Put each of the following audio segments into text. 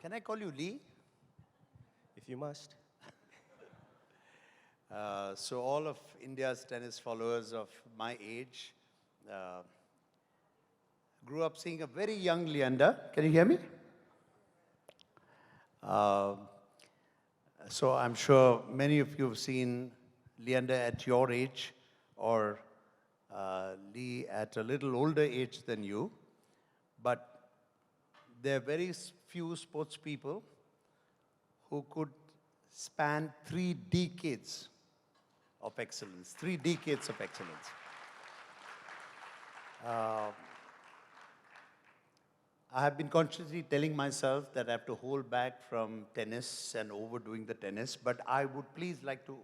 Can I call you Lee? If you must. So all of India's tennis followers of my age uh, grew up seeing a very young Leander. Can you hear me? Uh, so I'm sure many of you have seen Leander at your age or Lee at a little older age than you. But there are very few sports people who could span 3 decades of excellence, 3 decades of excellence. I have been consciously telling myself that I have to hold back from tennis and overdoing the tennis, but I would please like to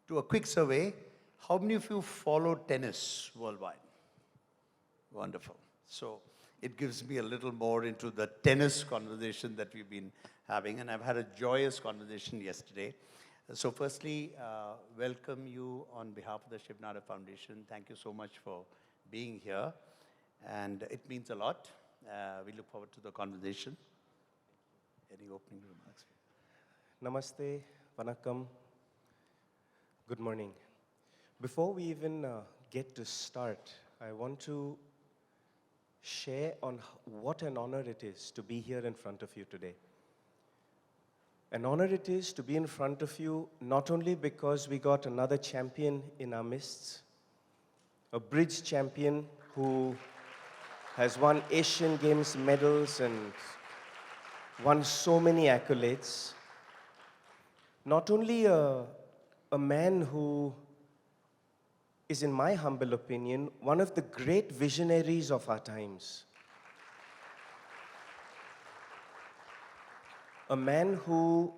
do a quick survey. How many of you follow tennis worldwide? Wonderful. So it gives me a little more into the tennis conversation that we've been having, and I've had a joyous conversation yesterday. So firstly, welcome you on behalf of the Shiv Nada Foundation. Thank you so much for being here, and it means a lot. We look forward to the conversation. Any opening remarks? Namaste, vanakkam, good morning. Before we even get to start, I want to share on what an honor it is to be here in front of you today. An honor it is to be in front of you, not only because we got another champion in our midst, a bridge champion who has won Asian Games medals and won so many accolades. Not only a man who is, in my humble opinion, one of the great visionaries of our times. A man who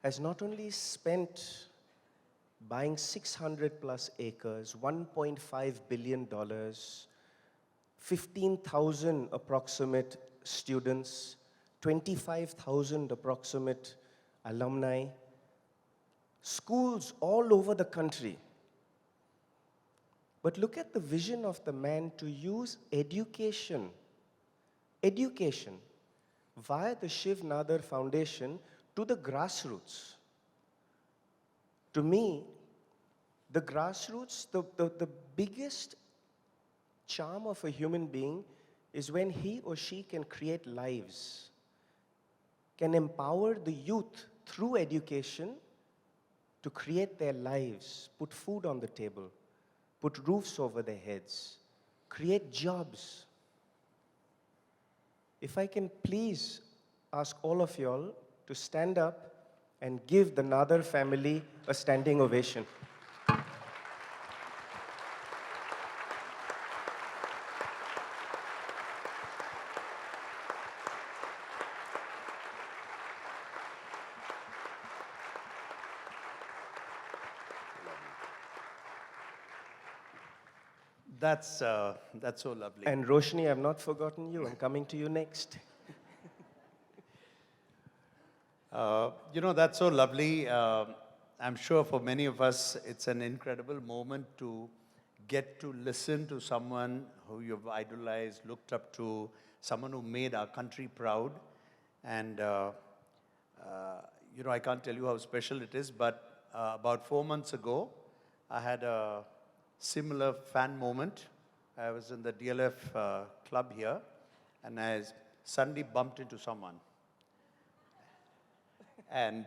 has not only spent buying 600 plus acres, $1.5 billion, 15,000 approximate students, 25,000 approximate alumni, schools all over the country. But look at the vision of the man to use education via the Shiv Nadar Foundation to the grassroots. To me, the grassroots, the biggest charm of a human being is when he or she can create lives, can empower the youth through education to create their lives, put food on the table, put roofs over their heads, create jobs. If I can please ask all of y'all to stand up and give the Nadar family a standing ovation. That's so lovely. And Roshni, I've not forgotten you. I'm coming to you next. That's so lovely. I'm sure for many of us, it's an incredible moment to get to listen to someone who you've idolized, looked up to, someone who made our country proud. And, I can't tell you how special it is, but about 4 months ago, I had a similar fan moment. I was in the DLF club here, and I suddenly bumped into someone. And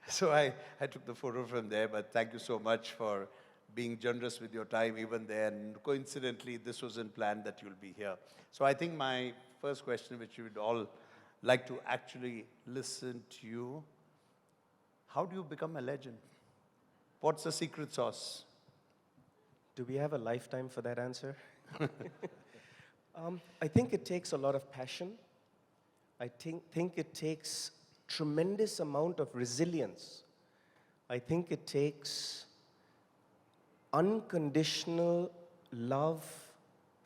so I took the photo from there, but thank you so much for being generous with your time even there. And coincidentally, this wasn't planned that you'll be here. So I think my first question, which you would all like to actually listen to you, how do you become a legend? What's the secret sauce? Do we have a lifetime for that answer? I think it takes a lot of passion. I think it takes tremendous amount of resilience. I think it takes unconditional love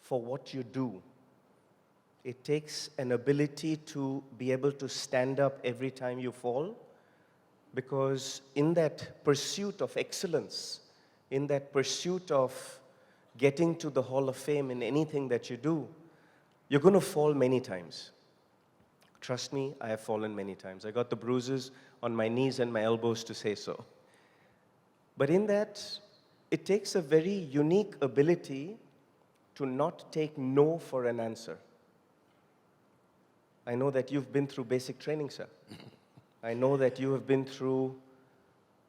for what you do. It takes an ability to be able to stand up every time you fall, because in that pursuit of excellence, in that pursuit of getting to the Hall of Fame in anything that you do, You're going to fall many times. Trust me, I have fallen many times. I got the bruises on my knees and my elbows to say so. But in that, it takes a very unique ability to not take no for an answer. I know that you've been through basic training, sir. I know that you have been through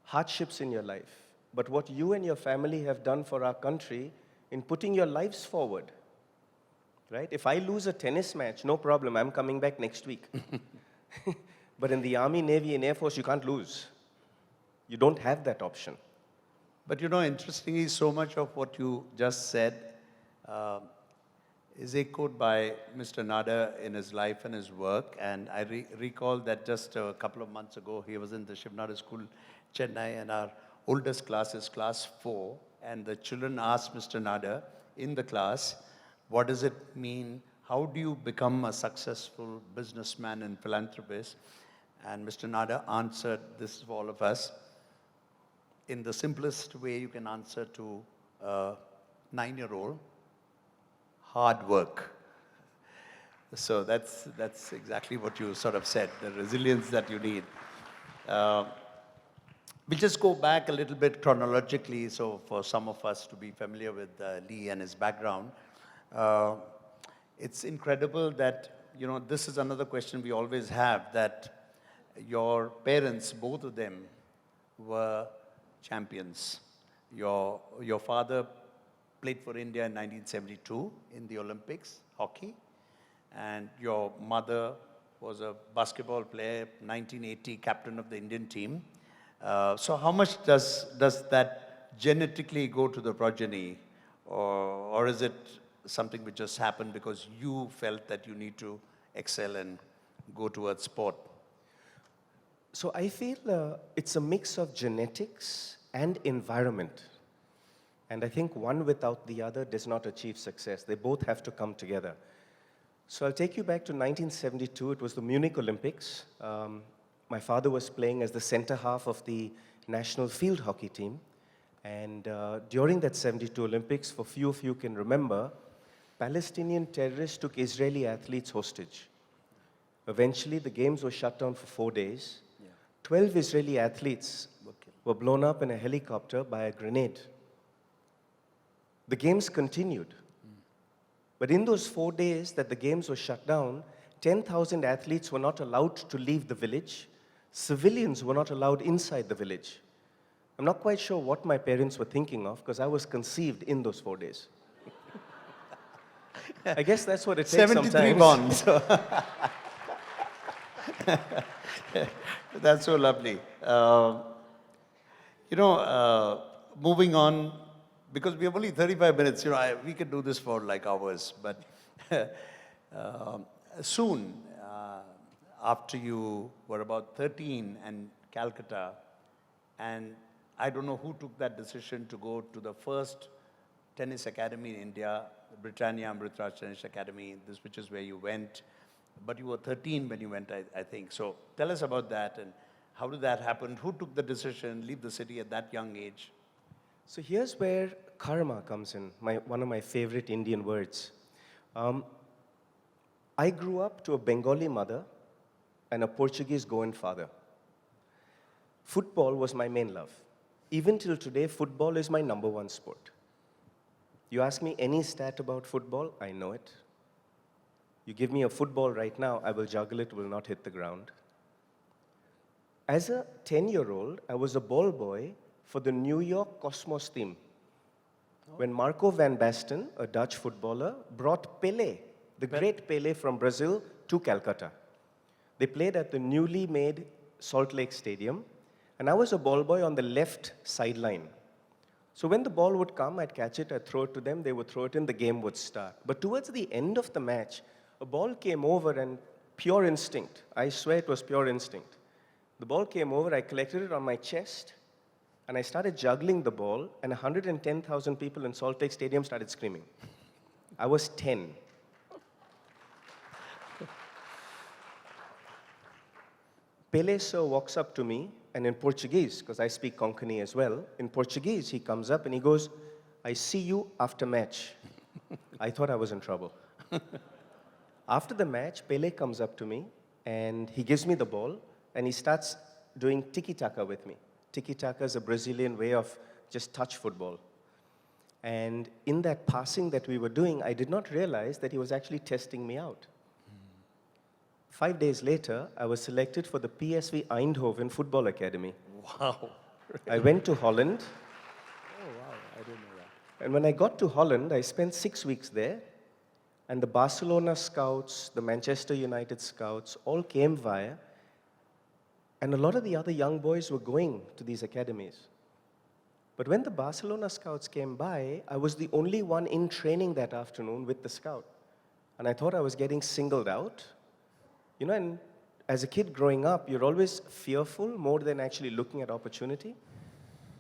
hardships in your life. But what you and your family have done for our country in putting your lives forward, right? If I lose a tennis match, no problem, I'm coming back next week. But in the Army, Navy, and Air Force, you can't lose. You don't have that option. But you know, interestingly, so much of what you just said is echoed by Mr. Nada in his life and his work. And I recall that just a couple of months ago, he was in the Shiv Nada School, Chennai, and our oldest class is class 4. And the children asked Mr. Nada in the class, what does it mean? How do you become a successful businessman and philanthropist? And Mr. Nada answered, this is for all of us, in the simplest way you can answer to a 9-year-old, hard work. So that's exactly what you sort of said, the resilience that you need. We'll just go back a little bit chronologically, so for some of us to be familiar with Lee and his background. It's incredible that, you know, this is another question we always have, that your parents, both of them, were champions. Your father played for India in 1972 in the Olympics, hockey, and your mother was a basketball player, 1980 captain of the Indian team. So how much does that genetically go to the progeny, or is it something which just happened because you felt that you need to excel and go towards sport? So I feel it's a mix of genetics and environment. And I think one without the other does not achieve success. They both have to come together. So I'll take you back to 1972. It was the Munich Olympics. My father was playing as the center half of the national field hockey team. And during that 72 Olympics, for few of you can remember, Palestinian terrorists took Israeli athletes hostage. Eventually, the games were shut down for 4 days. 12 Israeli athletes were blown up in a helicopter by a grenade. The games continued. But in those 4 days that the games were shut down, 10,000 athletes were not allowed to leave the village. Civilians were not allowed inside the village. I'm not quite sure what my parents were thinking of, because I was conceived in those 4 days. I guess that's what it takes 73 sometimes. bonds. That's so lovely. Moving on, because we have only 35 minutes, we could do this for like hours, but soon, after you were about 13 and Calcutta, and I don't know who took that decision to go to the first tennis academy in India, Britannia Amritraj Tennis Academy, which is where you went. But you were 13 when you went, I think. So tell us about that, and how did that happen? Who took the decision, leave the city at that young age? So here's where karma comes in, one of my favorite Indian words. I grew up to a Bengali mother and a Portuguese Goan father. Football was my main love. Even till today, football is my #1 sport. You ask me any stat about football, I know it. You give me a football right now, I will juggle it, will not hit the ground. As a 10-year-old, I was a ball boy for the New York Cosmos team. When Marco van Basten, a Dutch footballer, brought Pelé, the great Pelé from Brazil, to Calcutta. They played at the newly made Salt Lake Stadium, and I was a ball boy on the left sideline. So when the ball would come, I'd catch it, I'd throw it to them, they would throw it in, the game would start. But towards the end of the match, a ball came over, and pure instinct, I swear it was pure instinct. The ball came over, I collected it on my chest, and I started juggling the ball, and 110,000 people in Salt Lake Stadium started screaming. I was 10. Pelé sir walks up to me, and in Portuguese, because I speak Konkani as well, in Portuguese he comes up and he goes, "I see you after match." I thought I was in trouble. After the match, Pele comes up to me and he gives me the ball and he starts doing tiki-taka with me. Tiki-taka is a Brazilian way of just touch football. And in that passing that we were doing, I did not realize that he was actually testing me out. 5 days later, I was selected for the PSV Eindhoven Football Academy. Wow. I went to Holland, Oh, wow. I didn't know that. and when I got to Holland, I spent 6 weeks there, and the Barcelona scouts, the Manchester United scouts, all came via, and a lot of the other young boys were going to these academies. But when the Barcelona scouts came by, I was the only one in training that afternoon with the scout. And I thought I was getting singled out. You know, and as a kid growing up, you're always fearful more than actually looking at opportunity.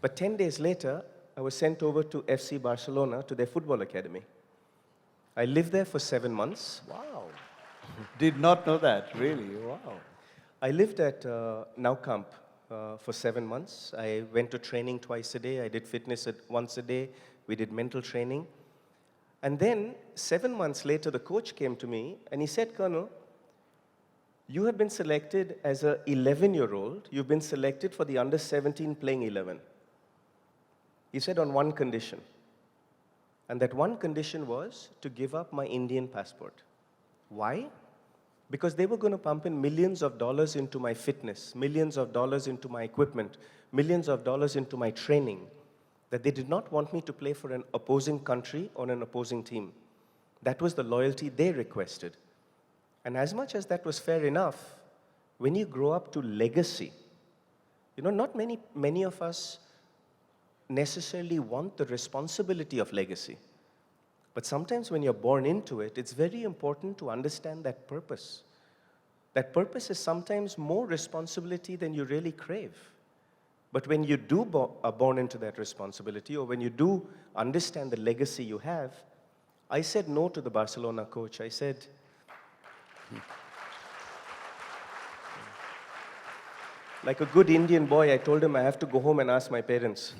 But 10 days later, I was sent over to FC Barcelona to their football academy. I lived there for 7 months. Wow. Did not know that, really. Wow. I lived at Nou Camp for 7 months. I went to training twice a day. I did fitness once a day. We did mental training. And then 7 months later, the coach came to me and he said, Colonel, you have been selected as an 11-year-old. You've been selected for the under-17 playing 11. He said on one condition. And that one condition was to give up my Indian passport. Why? Because they were going to pump in millions of dollars into my fitness, millions of dollars into my equipment, millions of dollars into my training, that they did not want me to play for an opposing country or an opposing team. That was the loyalty they requested. And as much as that was fair enough, when you grow up to legacy, you know, not many of us necessarily want the responsibility of legacy. But sometimes when you're born into it, it's very important to understand that purpose. That purpose is sometimes more responsibility than you really crave. But when you are born into that responsibility, or when you do understand the legacy you have, I said no to the Barcelona coach. I said, like a good Indian boy, I told him I have to go home and ask my parents.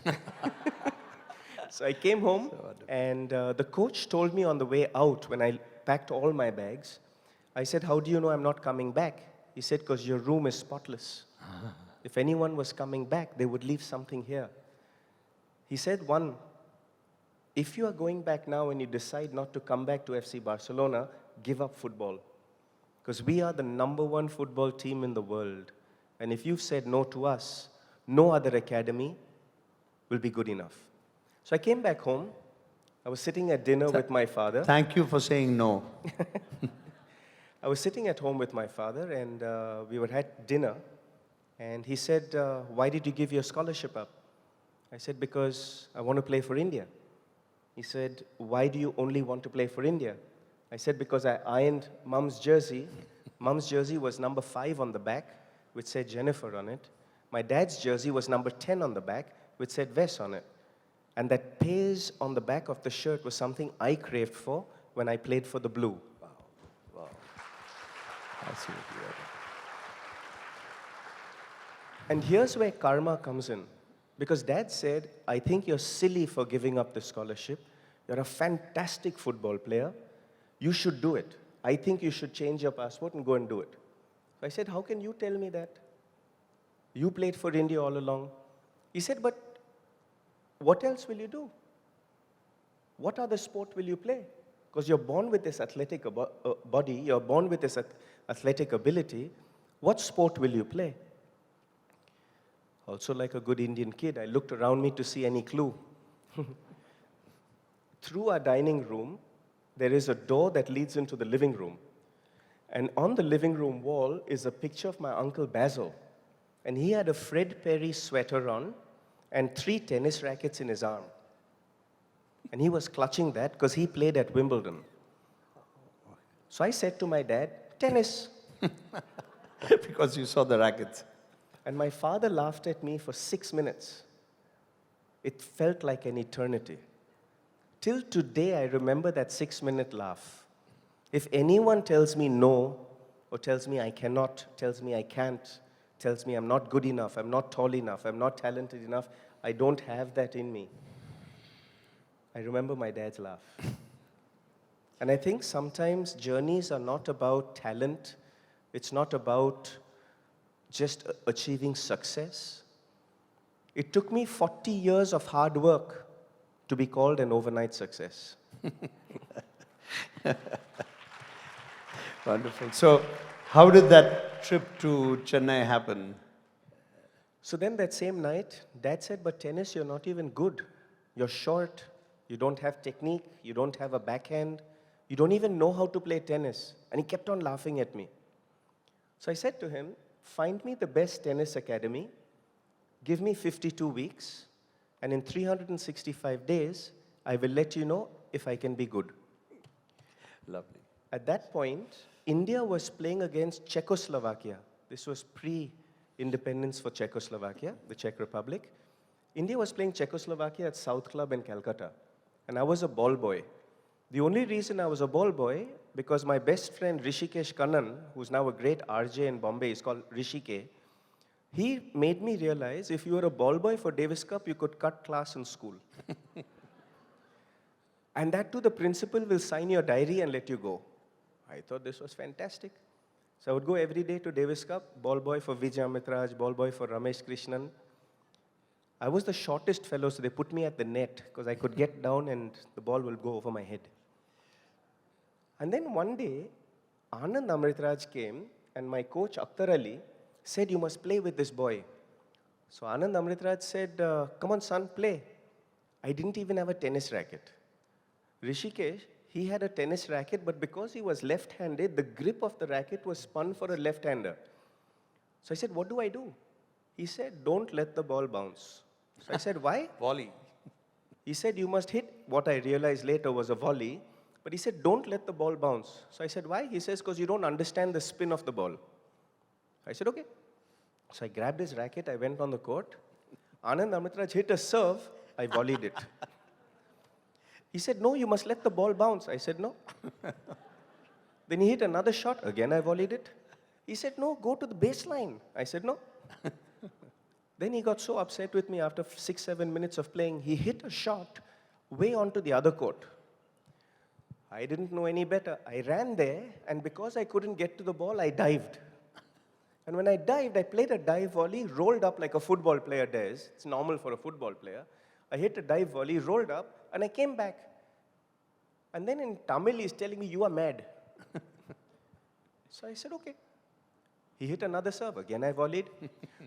So I came home, and the coach told me on the way out, when I packed all my bags, I said, how do you know I'm not coming back? He said, because your room is spotless. If anyone was coming back, they would leave something here. He said, one, if you are going back now and you decide not to come back to FC Barcelona, give up football. Because we are the #1 football team in the world. And if you've said no to us, no other academy will be good enough. So I came back home. I was sitting at dinner with my father. Thank you for saying no. I was sitting at home with my father, and we were at dinner. And he said, why did you give your scholarship up? I said, because I want to play for India. He said, why do you only want to play for India? I said, because I ironed Mum's jersey. Mum's jersey was number 5 on the back, which said Jennifer on it. My dad's jersey was number 10 on the back, which said Wes on it. And that Paes on the back of the shirt was something I craved for when I played for the Blue. Wow. Wow. I see what you are. And here's where karma comes in. Because Dad said, I think you're silly for giving up the scholarship. You're a fantastic football player. You should do it. I think you should change your passport and go and do it. So I said, how can you tell me that? You played for India all along. He said, but what else will you do? What other sport will you play? Because you're born with this athletic body, you're born with this athletic ability. What sport will you play? Also, like a good Indian kid, I looked around me to see any clue. Through our dining room, there is a door that leads into the living room. And on the living room wall is a picture of my uncle Basil. And he had a Fred Perry sweater on and 3 tennis rackets in his arm. And he was clutching that because he played at Wimbledon. So I said to my dad, tennis. Because you saw the rackets. And my father laughed at me for 6 minutes. It felt like an eternity. Till today, I remember that 6-minute laugh. If anyone tells me no, or tells me I cannot, tells me I can't, tells me I'm not good enough, I'm not tall enough, I'm not talented enough, I don't have that in me. I remember my dad's laugh. And I think sometimes journeys are not about talent, it's not about just achieving success. It took me 40 years of hard work to be called an overnight success. Wonderful. So, how did that trip to Chennai happen? So then that same night, Dad said, but tennis, you're not even good. You're short, you don't have technique, you don't have a backhand, you don't even know how to play tennis. And he kept on laughing at me. So I said to him, find me the best tennis academy, give me 52 weeks, and in 365 days, I will let you know if I can be good. Lovely. At that point, India was playing against Czechoslovakia. This was pre-independence for Czechoslovakia, the Czech Republic. India was playing Czechoslovakia at South Club in Calcutta. And I was a ball boy. The only reason I was a ball boy, because my best friend Rishikesh Kannan, who's now a great RJ in Bombay, he's called Rishike, he made me realize if you were a ball boy for Davis Cup, you could cut class in school. And that too, the principal will sign your diary and let you go. I thought this was fantastic. So I would go every day to Davis Cup, ball boy for Vijay Amitraj, ball boy for Ramesh Krishnan. I was the shortest fellow, so they put me at the net because I could get down and the ball will go over my head. And then one day, Anand Amritraj came and my coach Akhtar Ali said, you must play with this boy. So Anand Amritraj said, come on son, play. I didn't even have a tennis racket. Rishikesh, he had a tennis racket, but because he was left-handed, the grip of the racket was spun for a left-hander. So I said, what do I do? He said, don't let the ball bounce. So I said, why? Volley. He said, you must hit what I realized later was a volley. But he said, don't let the ball bounce. So I said, why? He says, because you don't understand the spin of the ball. I said, okay. So I grabbed his racket, I went on the court. Anand Amritraj hit a serve, I volleyed it. He said, no, you must let the ball bounce. I said, no. Then he hit another shot, again I volleyed it. He said, no, go to the baseline. I said, no. Then he got so upset with me after 6-7 minutes of playing, he hit a shot way onto the other court. I didn't know any better. I ran there, and because I couldn't get to the ball, I dived. And when I dived, I played a dive volley, rolled up like a football player does. It's normal for a football player. I hit a dive volley, rolled up, and I came back. And then in Tamil, he's telling me, you are mad. So I said, okay. He hit another serve. Again, I volleyed.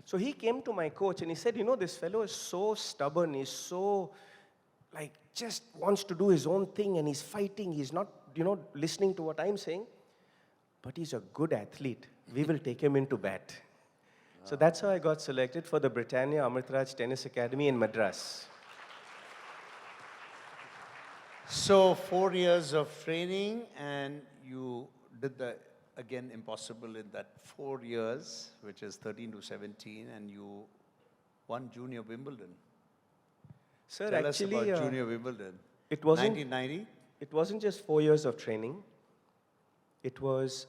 So he came to my coach and he said, you know, this fellow is so stubborn. He's so, just wants to do his own thing and he's fighting. He's not, listening to what I'm saying. But he's a good athlete. We will take him into bat. So that's how I got selected for the Britannia Amritraj Tennis Academy in Madras. So 4 years of training, and you did the, again, impossible in that 4 years, which is 13 to 17, and you won Junior Wimbledon. Sir, Tell actually, us about Junior Wimbledon. It wasn't, 1990? It wasn't just 4 years of training. It was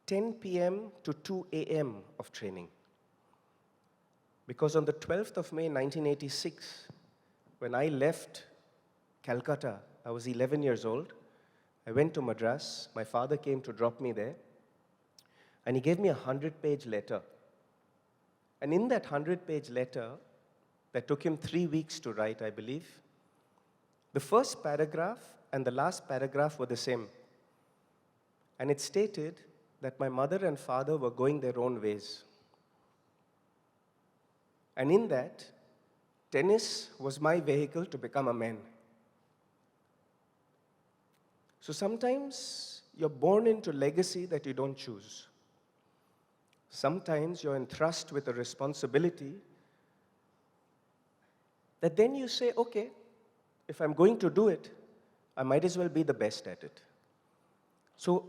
10 p.m. to 2 a.m. of training. Because on the 12th of May, 1986, when I left Calcutta, I was 11 years old. I went to Madras. My father came to drop me there. And he gave me a 100-page letter. And in that 100-page letter, that took him 3 weeks to write, I believe, the first paragraph and the last paragraph were the same. And it stated that my mother and father were going their own ways. And in that, tennis was my vehicle to become a man. So sometimes you're born into legacy that you don't choose. Sometimes you're entrusted with a responsibility that then you say, okay, if I'm going to do it, I might as well be the best at it. So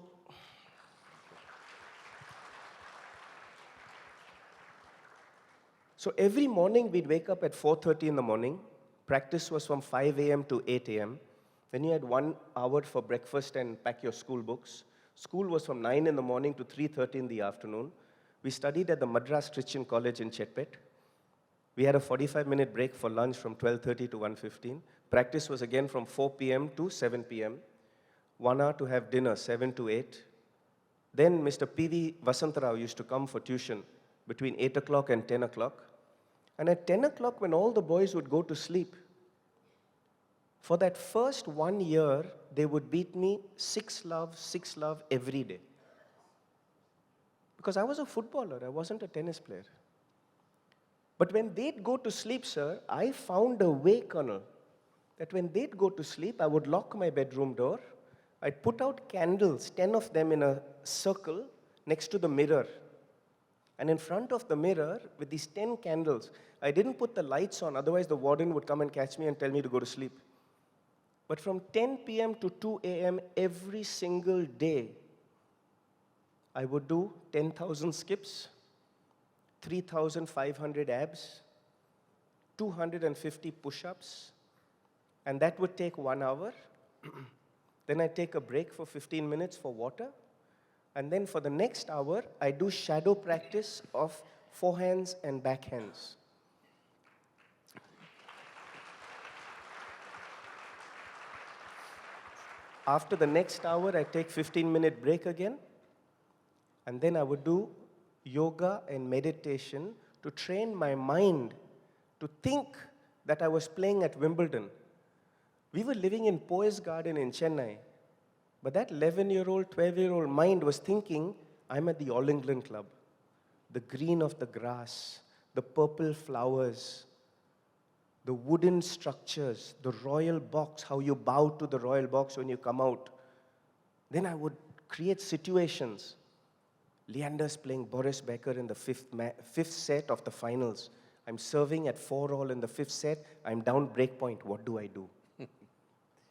every morning we'd wake up at 4:30 in the morning. Practice was from 5 a.m. to 8 a.m. Then you had 1 hour for breakfast and pack your school books. School was from 9 in the morning to 3:30 in the afternoon. We studied at the Madras Christian College in Chetpet. We had a 45-minute break for lunch from 12:30 to 1:15. Practice was again from 4 p.m. to 7 p.m. 1 hour to have dinner, 7 to 8. Then Mr. P.V. Vasantarao used to come for tuition between 8 o'clock and 10 o'clock. And at 10 o'clock, when all the boys would go to sleep, for that first 1 year, they would beat me 6 love every day. Because I was a footballer, I wasn't a tennis player. But when they'd go to sleep, sir, I found a way, Colonel, that when they'd go to sleep, I would lock my bedroom door. I'd put out candles, 10 of them in a circle next to the mirror. And in front of the mirror, with these 10 candles, I didn't put the lights on, otherwise the warden would come and catch me and tell me to go to sleep. But from 10 p.m. to 2 a.m. every single day, I would do 10,000 skips, 3,500 abs, 250 push-ups, and that would take 1 hour. Then I take a break for 15 minutes for water. And then for the next hour, I do shadow practice of forehands and backhands. After the next hour, I take 15-minute break again. And then I would do yoga and meditation to train my mind to think that I was playing at Wimbledon. We were living in Paes Garden in Chennai. But that 11-year-old, 12-year-old mind was thinking, I'm at the All England Club. The green of the grass, the purple flowers, the wooden structures, the royal box, how you bow to the royal box when you come out. Then I would create situations. Leander's playing Boris Becker in the fifth set of the finals. I'm serving at 4-all in the fifth set. I'm down break point. What do I do?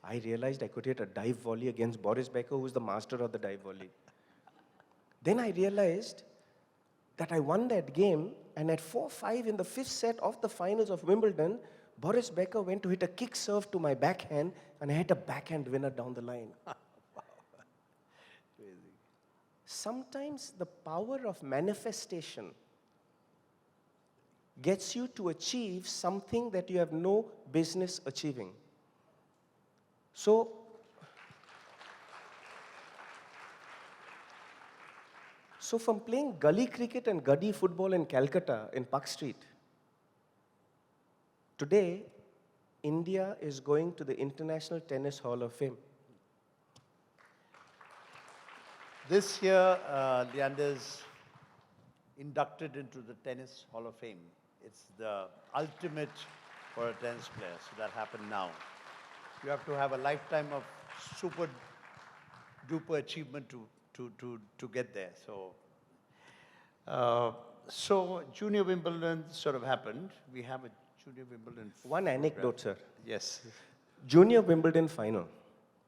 I realized I could hit a dive volley against Boris Becker, who's the master of the dive volley. Then I realized that I won that game, and at 4-5 in the fifth set of the finals of Wimbledon, Boris Becker went to hit a kick serve to my backhand, and I hit a backhand winner down the line. Crazy. Sometimes the power of manifestation gets you to achieve something that you have no business achieving. So from playing gully cricket and guddy football in Calcutta, in Park Street, today, India is going to the International Tennis Hall of Fame. This year, Leander's inducted into the Tennis Hall of Fame. It's the ultimate for a tennis player, so that happened now. You have to have a lifetime of super duper achievement to get there. So Junior Wimbledon sort of happened. We have a Junior Wimbledon. One anecdote, sir. Yes. Junior Wimbledon final.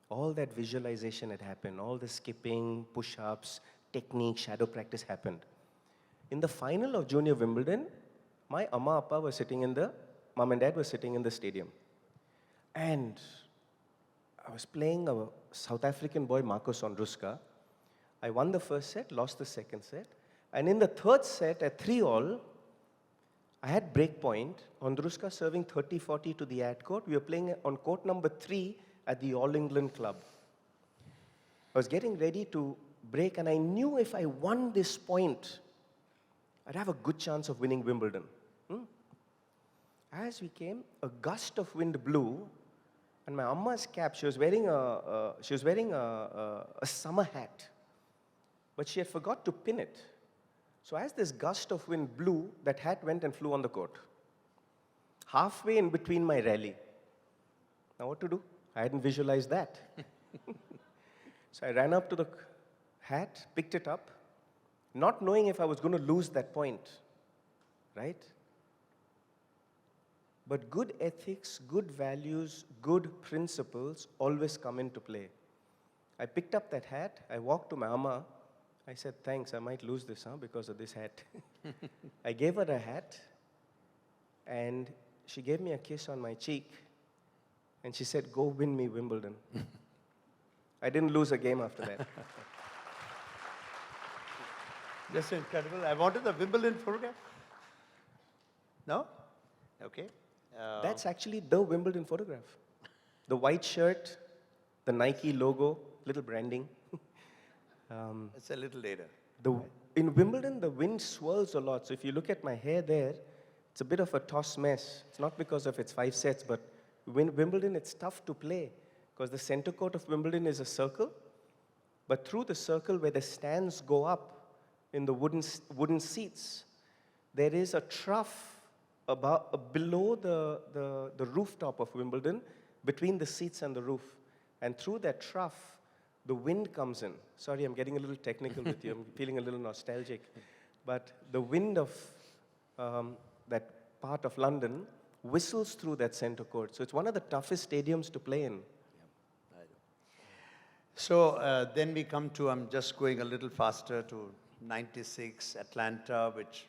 All that visualization had happened. All the skipping, push-ups, technique, shadow practice happened. In the final of Junior Wimbledon, my Amma Appa was sitting in the, Mom and Dad were sitting in the stadium. And I was playing a South African boy, Marcos Ondruska. I won the first set, lost the second set. And in the third set, at 3-all, I had break point. Ondruska serving 30-40 to the ad court. We were playing on court number 3 at the All England Club. I was getting ready to break, and I knew if I won this point, I'd have a good chance of winning Wimbledon. As we came, a gust of wind blew, and my Amma's cap, she was wearing a summer hat, but she had forgot to pin it. So as this gust of wind blew, that hat went and flew on the court. Halfway in between my rally. Now what to do? I hadn't visualized that. So I ran up to the hat, picked it up, not knowing if I was going to lose that point, right? But good ethics, good values, good principles always come into play. I picked up that hat, I walked to my Amma, I said, thanks, I might lose this because of this hat. I gave her a hat, and she gave me a kiss on my cheek, and she said, go win me Wimbledon. I didn't lose a game after that. Just incredible. I wanted the Wimbledon photograph. No? Okay. That's actually the Wimbledon photograph. The white shirt, the Nike logo, little branding. It's a little later. The, in Wimbledon, the wind swirls a lot. So if you look at my hair there, it's a bit of a toss mess. It's not because of its 5 sets, but Wimbledon, it's tough to play because the center court of Wimbledon is a circle, but through the circle where the stands go up in the wooden seats, there is a trough below the rooftop of Wimbledon, between the seats and the roof. And through that trough, the wind comes in. Sorry, I'm getting a little technical with you. I'm feeling a little nostalgic. But the wind of that part of London whistles through that center court. So it's one of the toughest stadiums to play in. So then we come to, I'm just going a little faster, to 96 Atlanta, which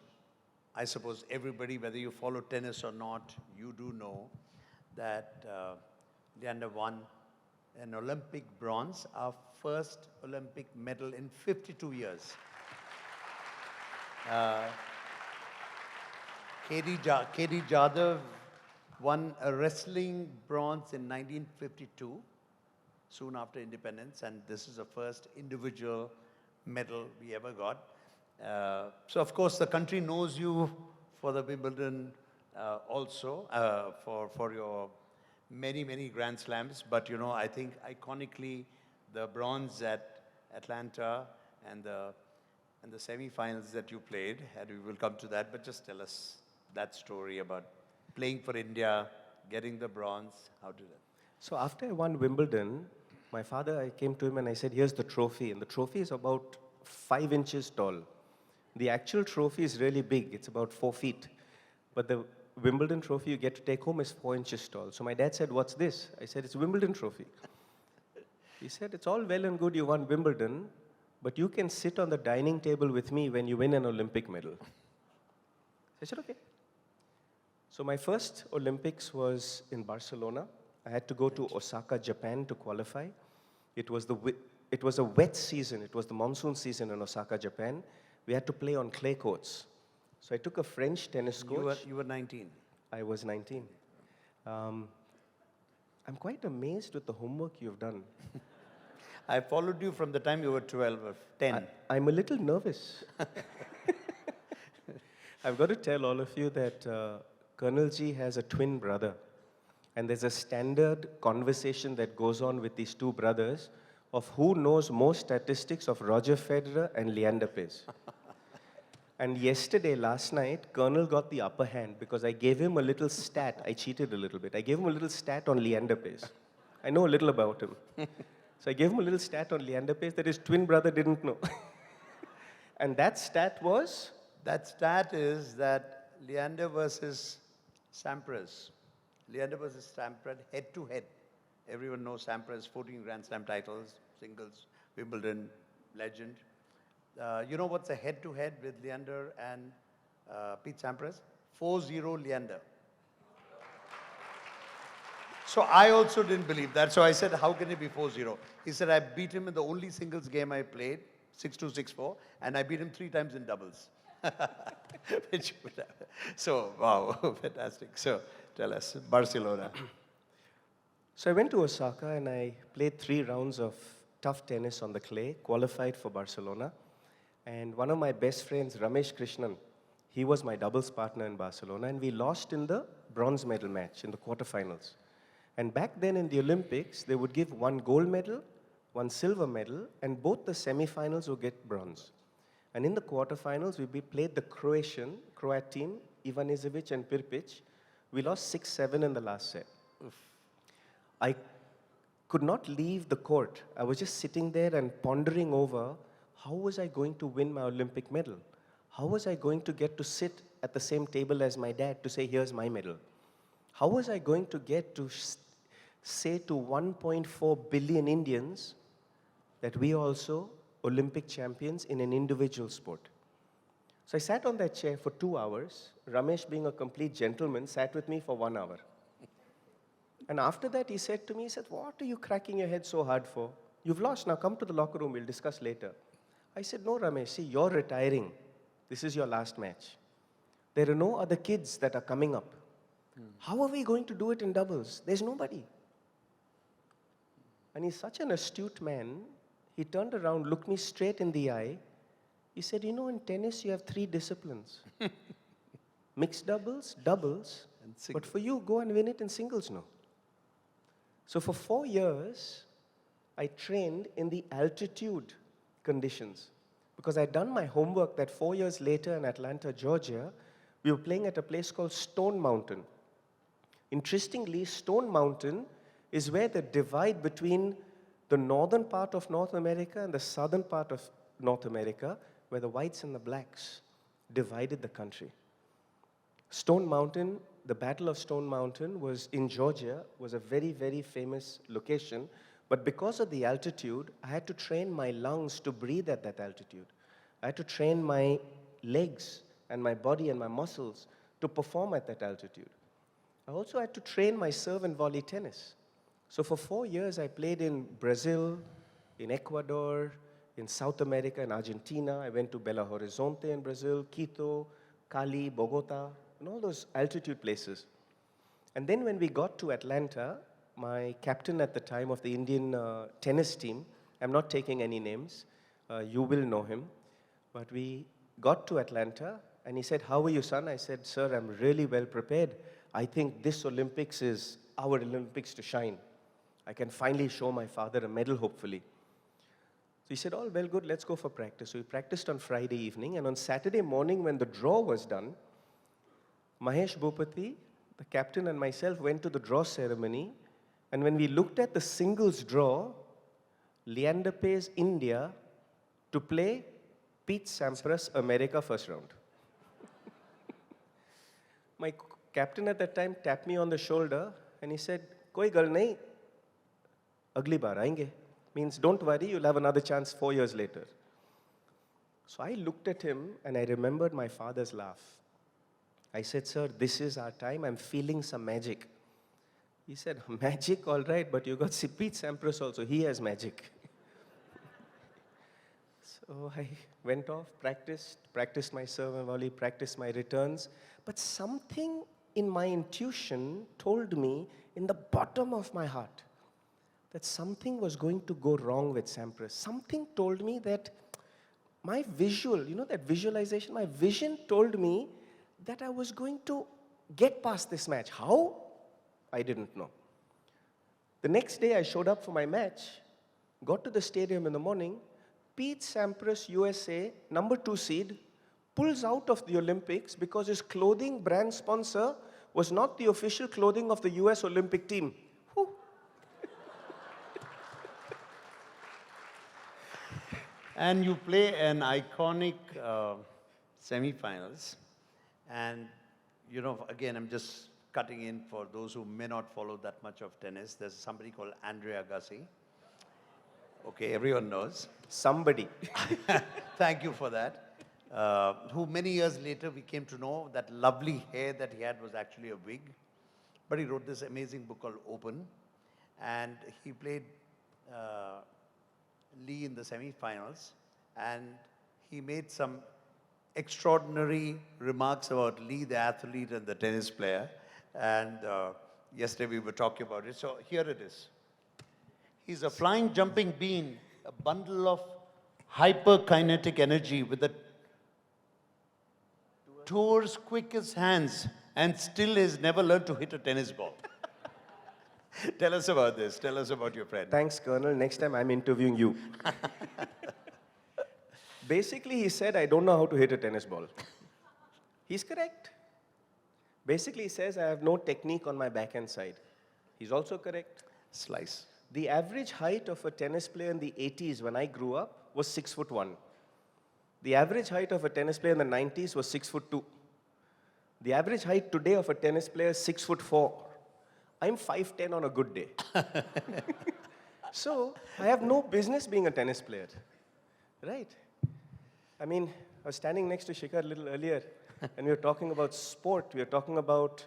I suppose everybody, whether you follow tennis or not, you do know that Leander won an Olympic bronze, our first Olympic medal in 52 years. KD Jadhav won a wrestling bronze in 1952, soon after independence, and this is the first individual medal we ever got. So of course the country knows you for the Wimbledon also, for your many, many Grand Slams, but you know, I think iconically the bronze at Atlanta and the semi-finals that you played, and we will come to that, but just tell us that story about playing for India, getting the bronze, how did it? So after I won Wimbledon, my father, I came to him and I said, here's the trophy. And the trophy is about 5 inches tall. The actual trophy is really big. It's about 4 feet. But the Wimbledon trophy you get to take home is 4 inches tall. So my dad said, what's this? I said, it's a Wimbledon trophy. He said, it's all well and good you won Wimbledon, but you can sit on the dining table with me when you win an Olympic medal. I said, okay. So my first Olympics was in Barcelona. I had to go to Osaka, Japan to qualify. It was a wet season. It was the monsoon season in Osaka, Japan. We had to play on clay courts. So I took a French tennis coach. You were 19. I was 19. I'm quite amazed with the homework you've done. I followed you from the time you were 12 or 10. I'm a little nervous. I've got to tell all of you that Colonel G has a twin brother. And there's a standard conversation that goes on with these two brothers of who knows more statistics of Roger Federer and Leander Paes. And last night, Colonel got the upper hand because I gave him a little stat. I cheated a little bit. I gave him a little stat on Leander Paes. I know a little about him. So I gave him a little stat on Leander Paes that his twin brother didn't know. And that stat was? That stat is that Leander versus Sampras. Leander versus Sampras, head-to-head. Everyone knows Sampras, 14 Grand Slam titles, singles, Wimbledon, legend. You know what's a head-to-head with Leander and Pete Sampras? 4-0 Leander. So I also didn't believe that. So I said, how can it be 4-0? He said, I beat him in the only singles game I played, 6-2, 6-4, and I beat him 3 times in doubles. So, wow, fantastic. So, tell us, Barcelona. So I went to Osaka and I played 3 rounds of tough tennis on the clay, qualified for Barcelona. And one of my best friends, Ramesh Krishnan, he was my doubles partner in Barcelona, and we lost in the bronze medal match in the quarterfinals. And back then in the Olympics, they would give 1 gold medal, 1 silver medal, and both the semifinals would get bronze. And in the quarterfinals, we played the Croat team, Ivanisevic and Pirpic. We lost 6-7 in the last set. Oof. I could not leave the court. I was just sitting there and pondering over how was I going to win my Olympic medal? How was I going to get to sit at the same table as my dad to say, here's my medal? How was I going to get to say to 1.4 billion Indians that we are also Olympic champions in an individual sport? So I sat on that chair for 2 hours. Ramesh, being a complete gentleman, sat with me for 1 hour. And after that, he said to me, he said, what are you cracking your head so hard for? You've lost, now come to the locker room, we'll discuss later. I said, no, Ramesh, see, you're retiring. This is your last match. There are no other kids that are coming up. How are we going to do it in doubles? There's nobody. And he's such an astute man. He turned around, looked me straight in the eye. He said, you know, in tennis you have 3 disciplines. Mixed doubles, doubles, And but single. for you, go and win it in singles now. So for 4 years, I trained in the altitude conditions because I'd done my homework that 4 years later in Atlanta, Georgia, we were playing at a place called Stone Mountain. Interestingly, Stone Mountain is where the divide between the northern part of North America and the southern part of North America, where the whites and the blacks divided the country. Stone Mountain, the Battle of Stone Mountain was in Georgia, was a very, very famous location. But because of the altitude, I had to train my lungs to breathe at that altitude. I had to train my legs and my body and my muscles to perform at that altitude. I also had to train my serve and volley tennis. So for 4 years, I played in Brazil, in Ecuador, in South America, in Argentina. I went to Belo Horizonte in Brazil, Quito, Cali, Bogota, and all those altitude places. And then when we got to Atlanta, my captain at the time of the Indian tennis team, I'm not taking any names, you will know him, but we got to Atlanta and he said, how are you, son? I said, sir, I'm really well prepared. I think this Olympics is our Olympics to shine. I can finally show my father a medal, hopefully. So he said, all well, good, let's go for practice. So we practiced on Friday evening, and on Saturday morning when the draw was done, Mahesh Bhupati, the captain, and myself went to the draw ceremony, and when we looked at the singles draw, Leander Paes, India, to play Pete Sampras, America, first round. My captain at that time tapped me on the shoulder and he said, koi gal nahi, agli baar aayenge. Means don't worry, you'll have another chance 4 years later. So I looked at him and I remembered my father's laugh. I said, sir, this is our time, I'm feeling some magic. He said, magic, all right, but you got Pete Sampras also, he has magic. So I went off, practiced my serve and volley, practiced my returns. But something in my intuition told me in the bottom of my heart that something was going to go wrong with Sampras. Something told me that my visual, you know that visualization, my vision told me that I was going to get past this match. How? I didn't know. The next day I showed up for my match, got to the stadium in the morning, Pete Sampras, USA, number 2 seed, pulls out of the Olympics because his clothing brand sponsor was not the official clothing of the US Olympic team. Whew. And you play an iconic semi-finals. And, you know, again, I'm just cutting in for those who may not follow that much of tennis. There's somebody called Andre Agassi. Okay, everyone knows. Somebody. Thank you for that. Who many years later we came to know that lovely hair that he had was actually a wig. But he wrote this amazing book called Open. And he played Lee in the semi-finals. And he made some extraordinary remarks about Lee, the athlete, and the tennis player. And yesterday we were talking about it. So here it is. He's a flying jumping bean, a bundle of hyperkinetic energy with the tour's quickest hands, and still has never learned to hit a tennis ball. Tell us about this. Tell us about your friend. Thanks, Colonel. Next time I'm interviewing you. Basically, he said, I don't know how to hit a tennis ball. He's correct. Basically, he says, I have no technique on my backhand side. He's also correct. Slice. The average height of a tennis player in the 80s when I grew up was 6'1". The average height of a tennis player in the 90s was 6'2". The average height today of a tennis player is 6'4". I'm 5'10" on a good day. So I have no business being a tennis player, right? I mean, I was standing next to Shikhar a little earlier, and we were talking about sport, we were talking about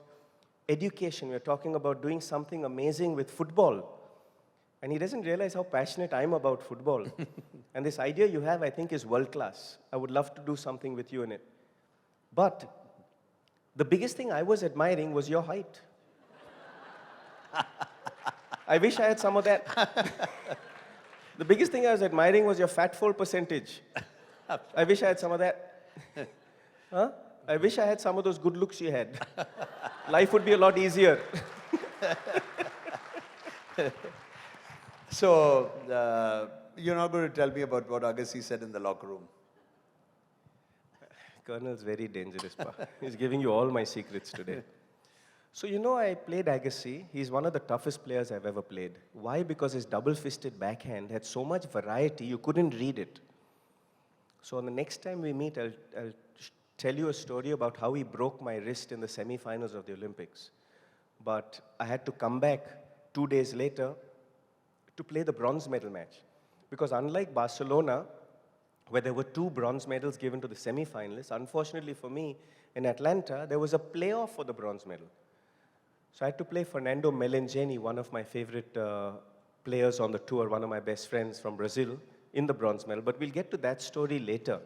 education, we were talking about doing something amazing with football. And he doesn't realize how passionate I'm about football. And this idea you have, I think, is world class. I would love to do something with you in it. But the biggest thing I was admiring was your height. I wish I had some of that. The biggest thing I was admiring was your fat fall percentage. I wish I had some of that. Huh? I wish I had some of those good looks you had. Life would be a lot easier. So, you're not going to tell me about what Agassi said in the locker room. Colonel's very dangerous, pa. He's giving you all my secrets today. So you know I played Agassi. He's one of the toughest players I've ever played. Why? Because his double-fisted backhand had so much variety, you couldn't read it. So on the next time we meet, I'll tell you a story about how he broke my wrist in the semi-finals of the Olympics. But I had to come back 2 days later to play the bronze medal match. Because unlike Barcelona, where there were 2 bronze medals given to the semi-finalists, unfortunately for me, in Atlanta, there was a playoff for the bronze medal. So I had to play Fernando Melengeni, one of my favorite players on the tour, one of my best friends from Brazil, in the bronze medal. But we'll get to that story later.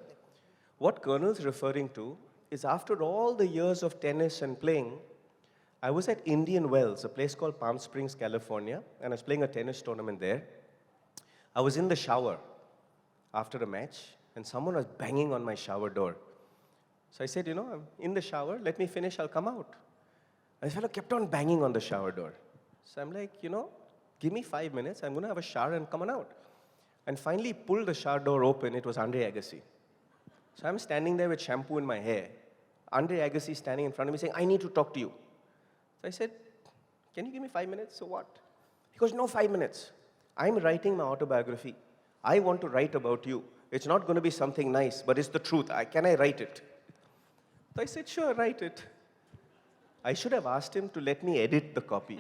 What Colonel's referring to is after all the years of tennis and playing, I was at Indian Wells, a place called Palm Springs, California, and I was playing a tennis tournament there. I was in the shower after a match, and someone was banging on my shower door. So I said, I'm in the shower, let me finish, I'll come out. And the fellow kept on banging on the shower door. So I'm like, give me 5 minutes, I'm going to have a shower and come on out. And finally pulled the shower door open, it was Andre Agassi. So I'm standing there with shampoo in my hair. Andre Agassi standing in front of me saying, I need to talk to you. So I said, can you give me 5 minutes? So what? He goes, no, 5 minutes. I'm writing my autobiography. I want to write about you. It's not going to be something nice, but it's the truth. Can I write it? So I said, sure, write it. I should have asked him to let me edit the copy.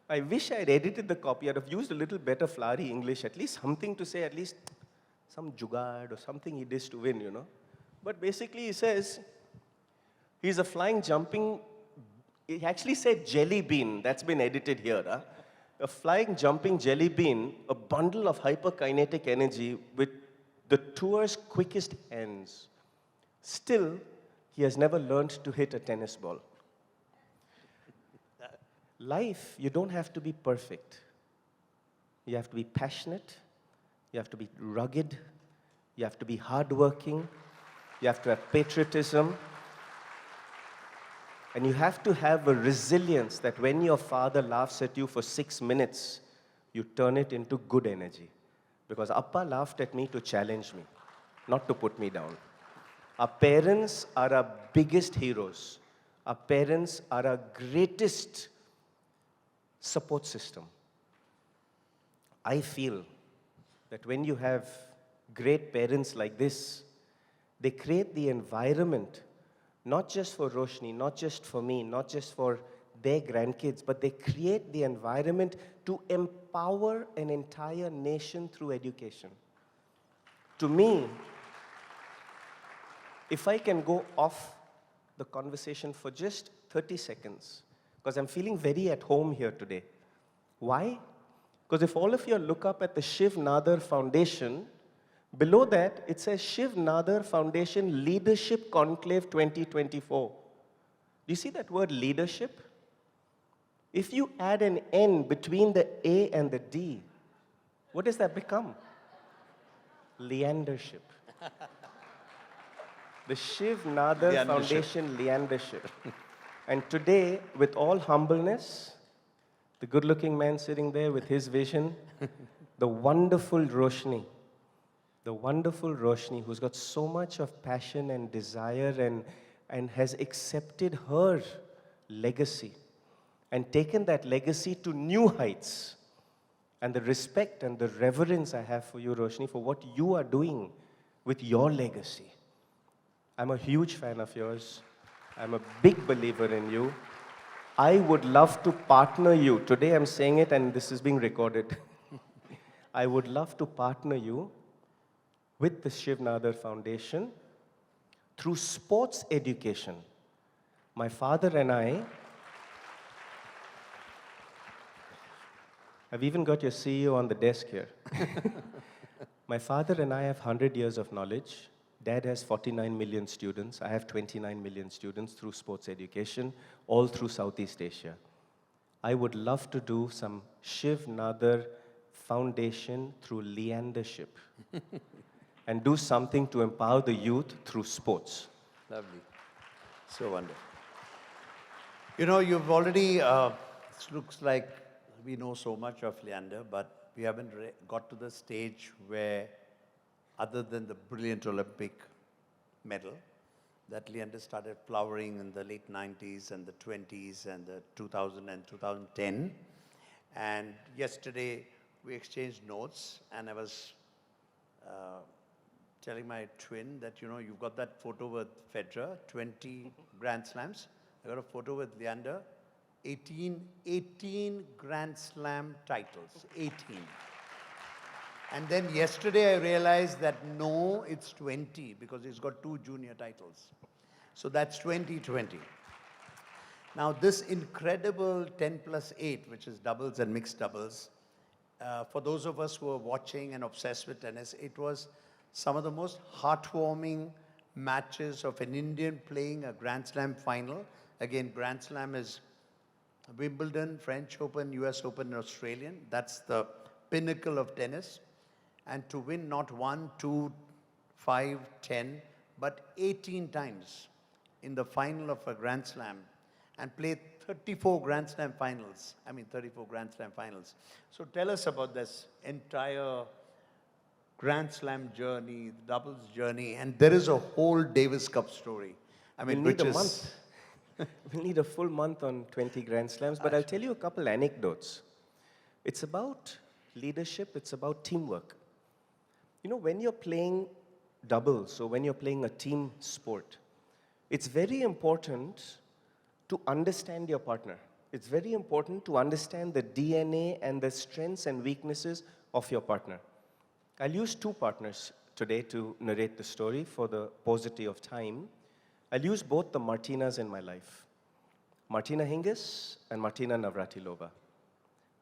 I wish I had edited the copy. I'd have used a little better flowery English, at least something to say, at least some jugaad or something he did to win, But basically he says, he's a flying, jumping, he actually said jelly bean. That's been edited here. Huh? A flying, jumping jelly bean, a bundle of hyperkinetic energy with the tour's quickest hands. Still, he has never learned to hit a tennis ball. Life, you don't have to be perfect. You have to be passionate. You have to be rugged. You have to be hardworking. You have to have patriotism. And you have to have a resilience that when your father laughs at you for 6 minutes, you turn it into good energy. Because Appa laughed at me to challenge me, not to put me down. Our parents are our biggest heroes. Our parents are our greatest support system. I feel that when you have great parents like this, they create the environment, not just for Roshni, not just for me, not just for their grandkids, but they create the environment to empower an entire nation through education. To me, if I can go off the conversation for just 30 seconds, because I'm feeling very at home here today. Why? Because if all of you look up at the Shiv Nadar Foundation, below that it says Shiv Nadar Foundation Leadership Conclave 2024. Do you see that word leadership? If you add an N between the A and the D, what does that become? Leandership. The Shiv Nadar Foundation Leandership. And today, with all humbleness, the good-looking man sitting there with his vision, the wonderful Roshni who's got so much of passion and desire and has accepted her legacy and taken that legacy to new heights. And the respect and the reverence I have for you, Roshni, for what you are doing with your legacy. I'm a huge fan of yours. I'm a big believer in you. I would love to partner you. Today I'm saying it and this is being recorded. I would love to partner you with the Shiv Nadar Foundation through sports education. My father and I've even got your CEO on the desk here. My father and I have 100 years of knowledge. Dad has 49 million students. I have 29 million students through sports education, all through Southeast Asia. I would love to do some Shiv Nadar Foundation through Leandership and do something to empower the youth through sports. Lovely. So wonderful. You know, you've already, it looks like we know so much of Leander, but we haven't got to the stage where, other than the brilliant Olympic medal, that Leander started flowering in the late 90s and the 20s and the 2000 and 2010. And yesterday we exchanged notes, and I was telling my twin that, you know, you've got that photo with Federer, 20 Grand Slams. I got a photo with Leander, 18 Grand Slam titles, 18. And then yesterday I realized that no, it's 20 because he's got 2 junior titles. So that's 2020. Now this incredible 10 plus 8, which is doubles and mixed doubles, for those of us who are watching and obsessed with tennis, it was some of the most heartwarming matches of an Indian playing a Grand Slam final. Again, Grand Slam is Wimbledon, French Open, US Open, and Australian. That's the pinnacle of tennis. And to win not 1, 2, 5, 10, but 18 times in the final of a Grand Slam and play 34 Grand Slam finals. 34 Grand Slam finals. So tell us about this entire Grand Slam journey, doubles journey, and there is a whole Davis Cup story. We'll need a month. We'll need a full month on 20 Grand Slams, but I'll tell you a couple anecdotes. It's about leadership, it's about teamwork. You know, when you're playing doubles or when you're playing a team sport, it's very important to understand your partner. It's very important to understand the DNA and the strengths and weaknesses of your partner. I'll use 2 partners today to narrate the story for the paucity of time. I'll use both the Martinas in my life, Martina Hingis and Martina Navratilova.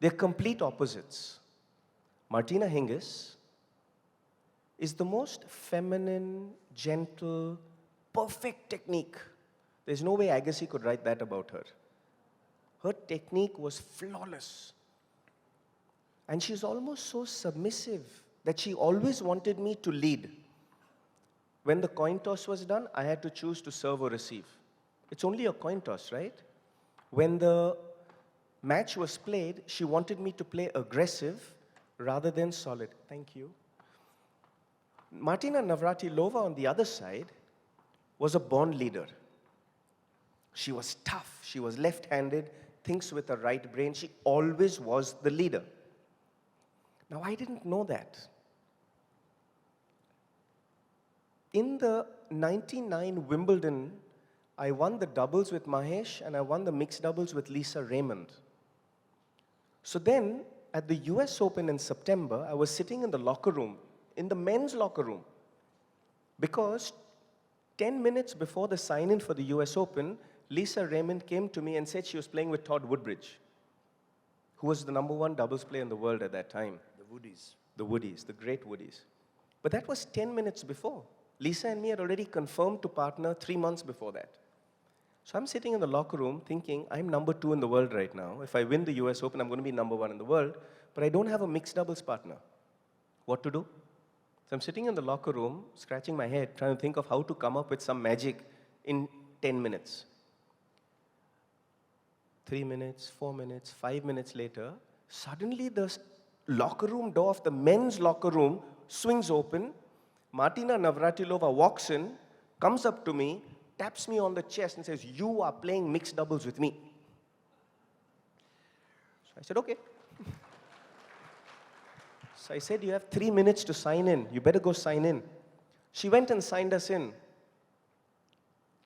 They're complete opposites. Martina Hingis is the most feminine, gentle, perfect technique. There's no way Agassi could write that about her. Her technique was flawless. And she's almost so submissive that she always wanted me to lead. When the coin toss was done, I had to choose to serve or receive. It's only a coin toss, right? When the match was played, she wanted me to play aggressive rather than solid. Thank you. Martina Navratilova, on the other side, was a born leader. She was tough. She was left-handed, thinks with her right brain. She always was the leader. Now, I didn't know that. In the 99 Wimbledon, I won the doubles with Mahesh and I won the mixed doubles with Lisa Raymond. So then, at the US Open in September, I was sitting in the locker room, in the men's locker room, because 10 minutes before the sign-in for the US Open, Lisa Raymond came to me and said she was playing with Todd Woodbridge, who was the #1 doubles player in the world at that time. The Woodies. The Woodies, the great Woodies. But that was 10 minutes before. Lisa and me had already confirmed to partner 3 months before that. So I'm sitting in the locker room thinking, I'm #2 in the world right now. If I win the US Open, I'm going to be #1 in the world. But I don't have a mixed doubles partner. What to do? So I'm sitting in the locker room, scratching my head, trying to think of how to come up with some magic in 10 minutes. 3 minutes, 4 minutes, 5 minutes later, suddenly the locker room door of the men's locker room swings open. Martina Navratilova walks in, comes up to me, taps me on the chest and says, "You are playing mixed doubles with me." So I said, okay. So I said, you have 3 minutes to sign in. You better go sign in. She went and signed us in.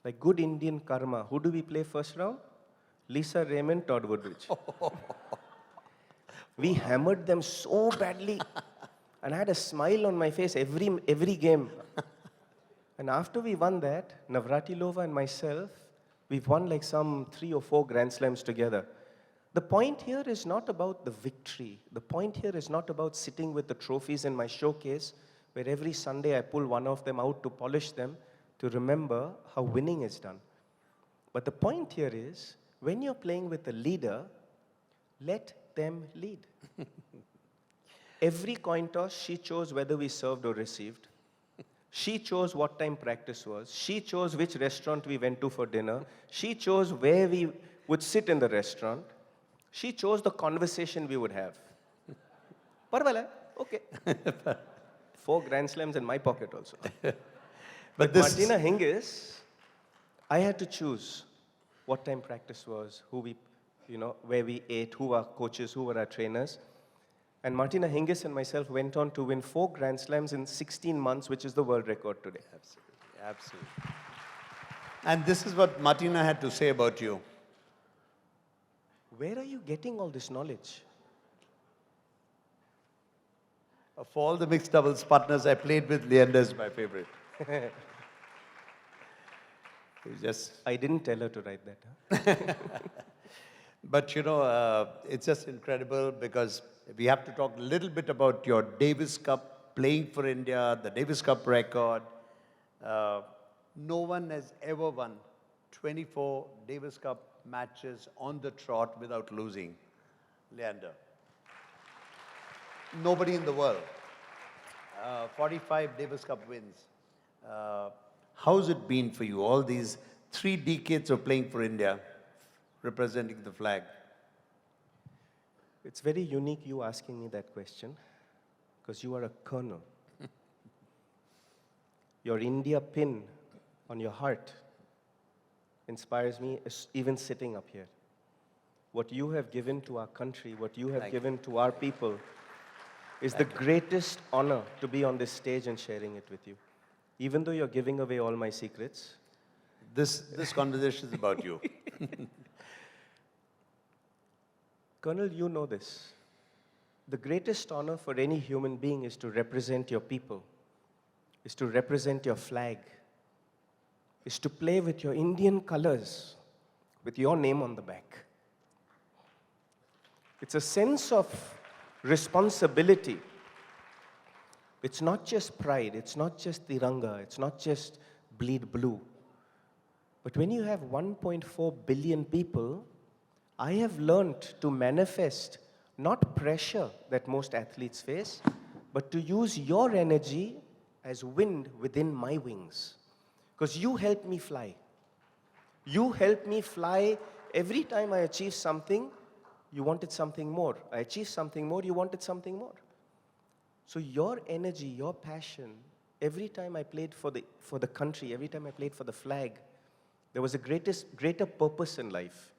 Like good Indian karma. Who do we play first round? Lisa Raymond, Todd Woodbridge. We hammered them so badly. And I had a smile on my face every game. And after we won that, Navratilova and myself, we've won like some 3 or 4 Grand Slams together. The point here is not about the victory. The point here is not about sitting with the trophies in my showcase, where every Sunday I pull one of them out to polish them, to remember how winning is done. But the point here is, when you're playing with a leader, Let them lead. Every coin toss, she chose whether we served or received. She chose what time practice was. She chose which restaurant we went to for dinner. She chose where we would sit in the restaurant. She chose the conversation we would have. Parvala, okay. 4 Grand Slams in my pocket also. But With this, Martina Hingis, I had to choose what time practice was, who we, where we ate, who were our coaches, who were our trainers. And Martina Hingis and myself went on to win 4 Grand Slams in 16 months, which is the world record today. absolutely, absolutely. And this is what Martina had to say about you. Where are you getting all this knowledge? Of all the mixed doubles partners I played with, Leander is my favorite. He's just, I didn't tell her to write that. Huh? but it's just incredible because we have to talk a little bit about your Davis Cup, playing for India, the Davis Cup record. No one has ever won 24 Davis Cup matches on the trot without losing, Leander. Nobody in the world. 45 Davis Cup wins. How's it been for you, all these 3 decades of playing for India, representing the flag? It's very unique you asking me that question, because you are a colonel. Your India pin on your heart inspires me, even sitting up here. What you have given to our country, what you have given to our people, is the greatest honor to be on this stage and sharing it with you. Even though you're giving away all my secrets. This conversation is about you. Colonel, you know this. The greatest honor for any human being is to represent your people, is to represent your flag, is to play with your Indian colors, with your name on the back. It's a sense of responsibility. It's not just pride, it's not just Tiranga, it's not just bleed blue. But when you have 1.4 billion people, I have learned to manifest not pressure that most athletes face, but to use your energy as wind within my wings. Because you help me fly. You help me fly. Every time I achieve something, you wanted something more. I achieved something more, you wanted something more. So your energy, your passion, every time I played for the country, every time I played for the flag, there was a greater purpose in life.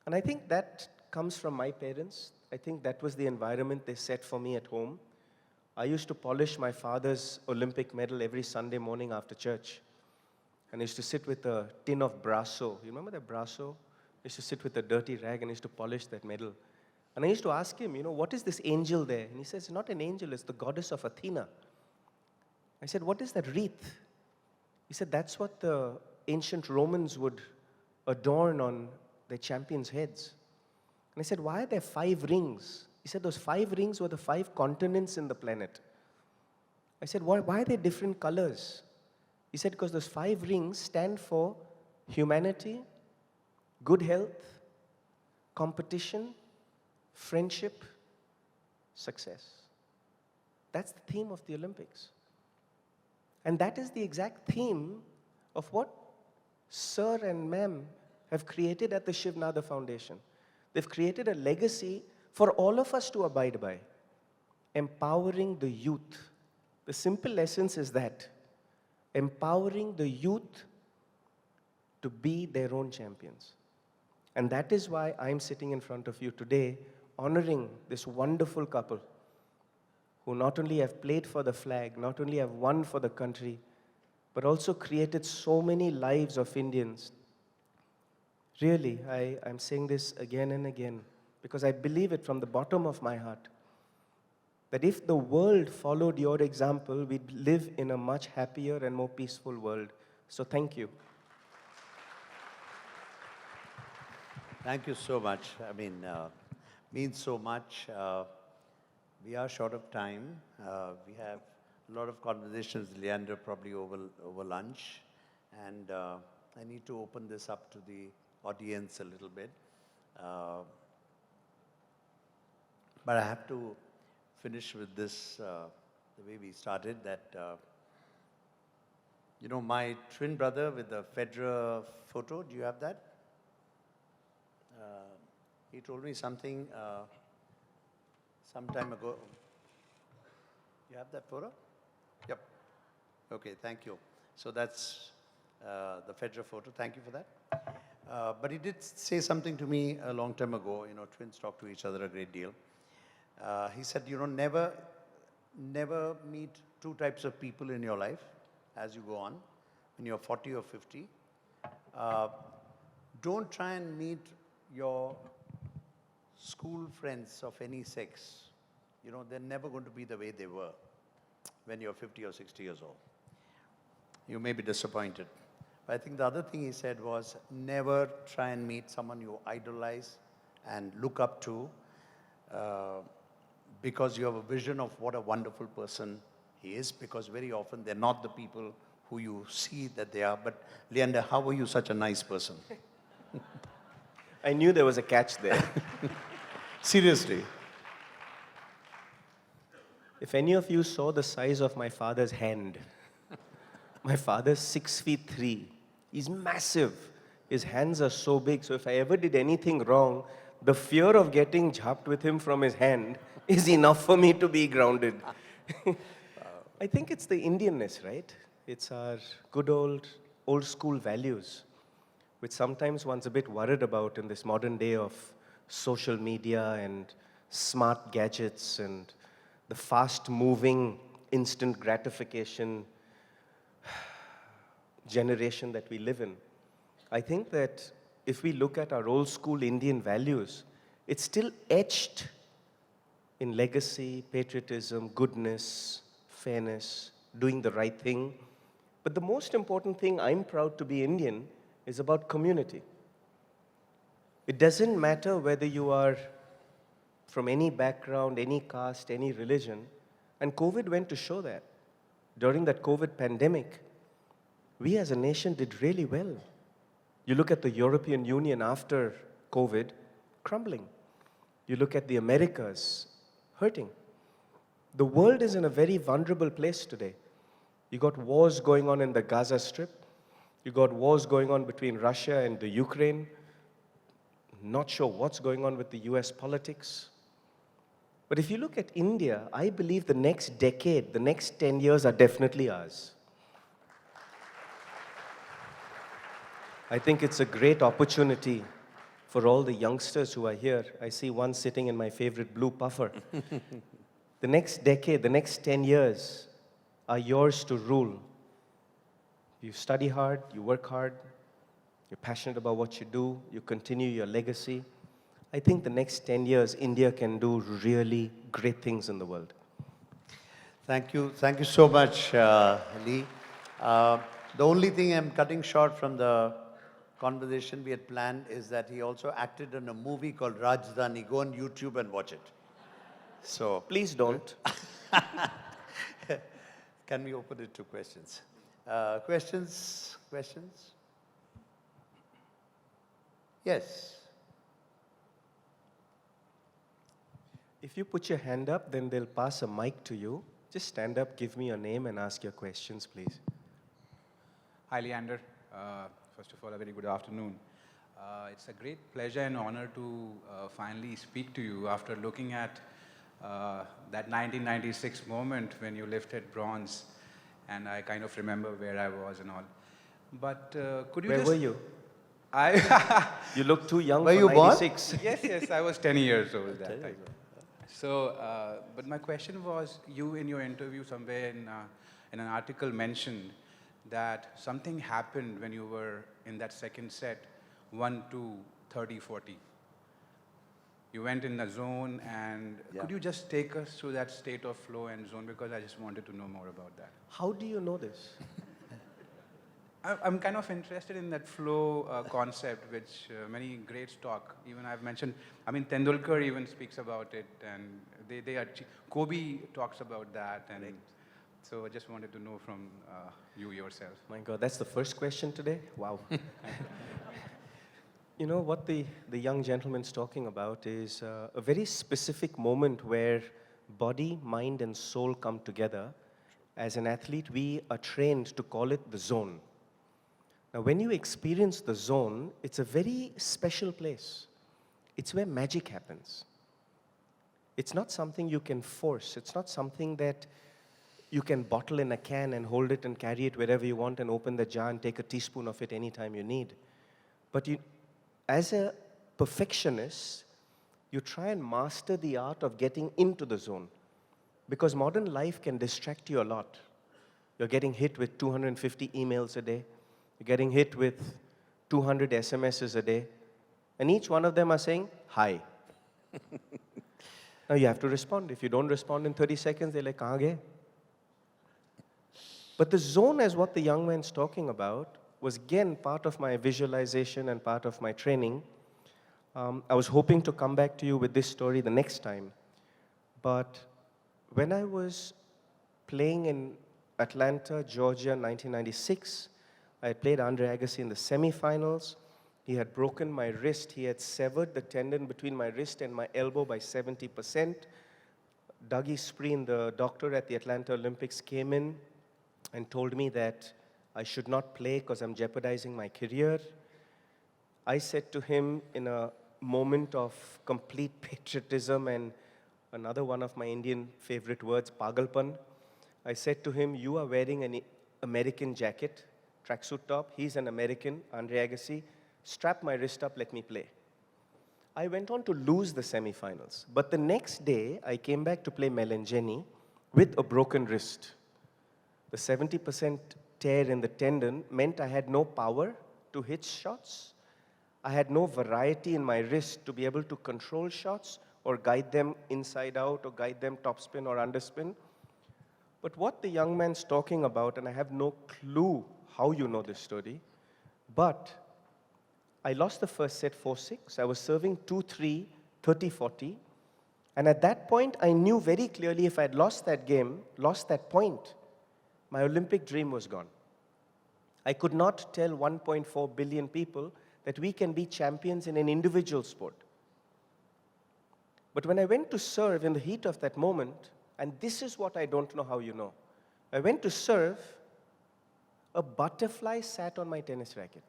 And I think that comes from my parents. I think that was the environment they set for me at home. I used to polish my father's Olympic medal every Sunday morning after church. And I used to sit with a tin of Brasso. You remember that Brasso? I used to sit with a dirty rag and I used to polish that medal. And I used to ask him, what is this angel there? And he says, it's not an angel, it's the goddess of Athena. I said, what is that wreath? He said, that's what the ancient Romans would adorn on their champions' heads. And I said, why are there 5 rings? He said, those 5 rings were the 5 continents in the planet. I said, why are they different colors? He said, because those 5 rings stand for humanity, good health, competition, friendship, success. That's the theme of the Olympics. And that is the exact theme of what Sir and Ma'am have created at the Shivnada Foundation. They've created a legacy for all of us to abide by. Empowering the youth. The simple essence is that. Empowering the youth to be their own champions. And that is why I'm sitting in front of you today, honoring this wonderful couple who not only have played for the flag, not only have won for the country, but also created so many lives of Indians. Really, I'm saying this again and again, because I believe it from the bottom of my heart, that if the world followed your example, we'd live in a much happier and more peaceful world. So thank you. Thank you so much. I mean, means so much. We are short of time. We have a lot of conversations, Leander, probably over lunch. And I need to open this up to the audience a little bit. But I have to finish with this, the way we started, that, my twin brother with the Federer photo, do you have that? He told me something some time ago. You have that photo? Yep. Okay, thank you. So that's the Federer photo. Thank you for that. But he did say something to me a long time ago. Twins talk to each other a great deal. He said, never meet two types of people in your life as you go on, when you're 40 or 50. Don't try and meet your school friends of any sex. They're never going to be the way they were when you're 50 or 60 years old. You may be disappointed. But I think the other thing he said was, never try and meet someone you idolize and look up to, because you have a vision of what a wonderful person he is, because very often they're not the people who you see that they are. But Leander, how are you such a nice person? I knew there was a catch there. Seriously. If any of you saw the size of my father's hand, my father's 6'3". He's massive. His hands are so big, so if I ever did anything wrong, the fear of getting jabbed with him from his hand is enough for me to be grounded. I think it's the Indianness, right? It's our good old school values, which sometimes one's a bit worried about in this modern day of social media and smart gadgets and the fast-moving instant gratification generation that we live in. I think that if we look at our old school Indian values, it's still etched in legacy, patriotism, goodness, fairness, doing the right thing. But the most important thing, I'm proud to be Indian, is about community. It doesn't matter whether you are from any background, any caste, any religion, and COVID went to show that. During that COVID pandemic, we as a nation did really well. You look at the European Union after COVID, crumbling. You look at the Americas, hurting. The world is in a very vulnerable place today. You got wars going on in the Gaza Strip. You got wars going on between Russia and the Ukraine. Not sure what's going on with the US politics. But if you look at India, I believe the next decade, the next 10 years are definitely ours. I think it's a great opportunity for all the youngsters who are here. I see one sitting in my favorite blue puffer. The next decade, the next 10 years are yours to rule. You study hard, you work hard, you're passionate about what you do, you continue your legacy. I think the next 10 years, India can do really great things in the world. Thank you. Thank you so much, Lee. The only thing I'm cutting short from the conversation we had planned is that he also acted in a movie called Rajdhani. Go on YouTube and watch it. So Please don't. can we open it to questions? Questions? Questions? Yes. If you put your hand up, then they'll pass a mic to you. Just stand up, give me your name, and ask your questions, please. Hi, Leander. First of all, a very good afternoon. It's a great pleasure and honor to finally speak to you after looking at that 1996 moment when you lifted bronze, and I kind of remember where I was and all. But could you Where just... were you? I You look too young Were for you born? 96. yes, I was 10 years old that time. So, but my question was, you in your interview somewhere in an article mentioned that something happened when you were in that second set, 1 to 30, 40. You went in the zone, and could you just take us through that state of flow and zone, because I just wanted to know more about that. How do you know this? I'm kind of interested in that flow concept, which many greats talk. Even I've mentioned, I mean, Tendulkar even speaks about it, and Kobe talks about that, and so I just wanted to know from you yourself. My God, that's the first question today? Wow. You know, what the young gentleman's talking about is a very specific moment where body, mind, and soul come together. As an athlete, we are trained to call it the zone. Now, when you experience the zone, it's a very special place. It's where magic happens. It's not something you can force. It's not something that you can bottle in a can and hold it and carry it wherever you want and open the jar and take a teaspoon of it anytime you need. But as a perfectionist, you try and master the art of getting into the zone. Because modern life can distract you a lot. You're getting hit with 250 emails a day. You're getting hit with 200 SMSs a day. And each one of them are saying, hi. Now you have to respond. If you don't respond in 30 seconds, they're like, kahan gaye? But the zone, as what the young man's talking about, was again part of my visualization and part of my training. I was hoping to come back to you with this story the next time. But when I was playing in Atlanta, Georgia, 1996, I had played Andre Agassi in the semifinals. He had broken my wrist. He had severed the tendon between my wrist and my elbow by 70%. Dougie Spreen, the doctor at the Atlanta Olympics, came in and told me that I should not play because I'm jeopardizing my career. I said to him in a moment of complete patriotism and another one of my Indian favorite words, pagalpan, I said to him, you are wearing an American jacket, tracksuit top. He's an American, Andre Agassi. Strap my wrist up, let me play. I went on to lose the semifinals. But the next day, I came back to play Melangeni with a broken wrist. The 70% tear in the tendon meant I had no power to hit shots. I had no variety in my wrist to be able to control shots or guide them inside out or guide them topspin or underspin. But what the young man's talking about, and I have no clue how you know this story, but I lost the first set 4-6. I was serving 2-3, 30-40. And at that point, I knew very clearly if I had lost that game, lost that point, my Olympic dream was gone. I could not tell 1.4 billion people that we can be champions in an individual sport. But when I went to serve in the heat of that moment, and this is what I don't know how you know, I went to serve, a butterfly sat on my tennis racket.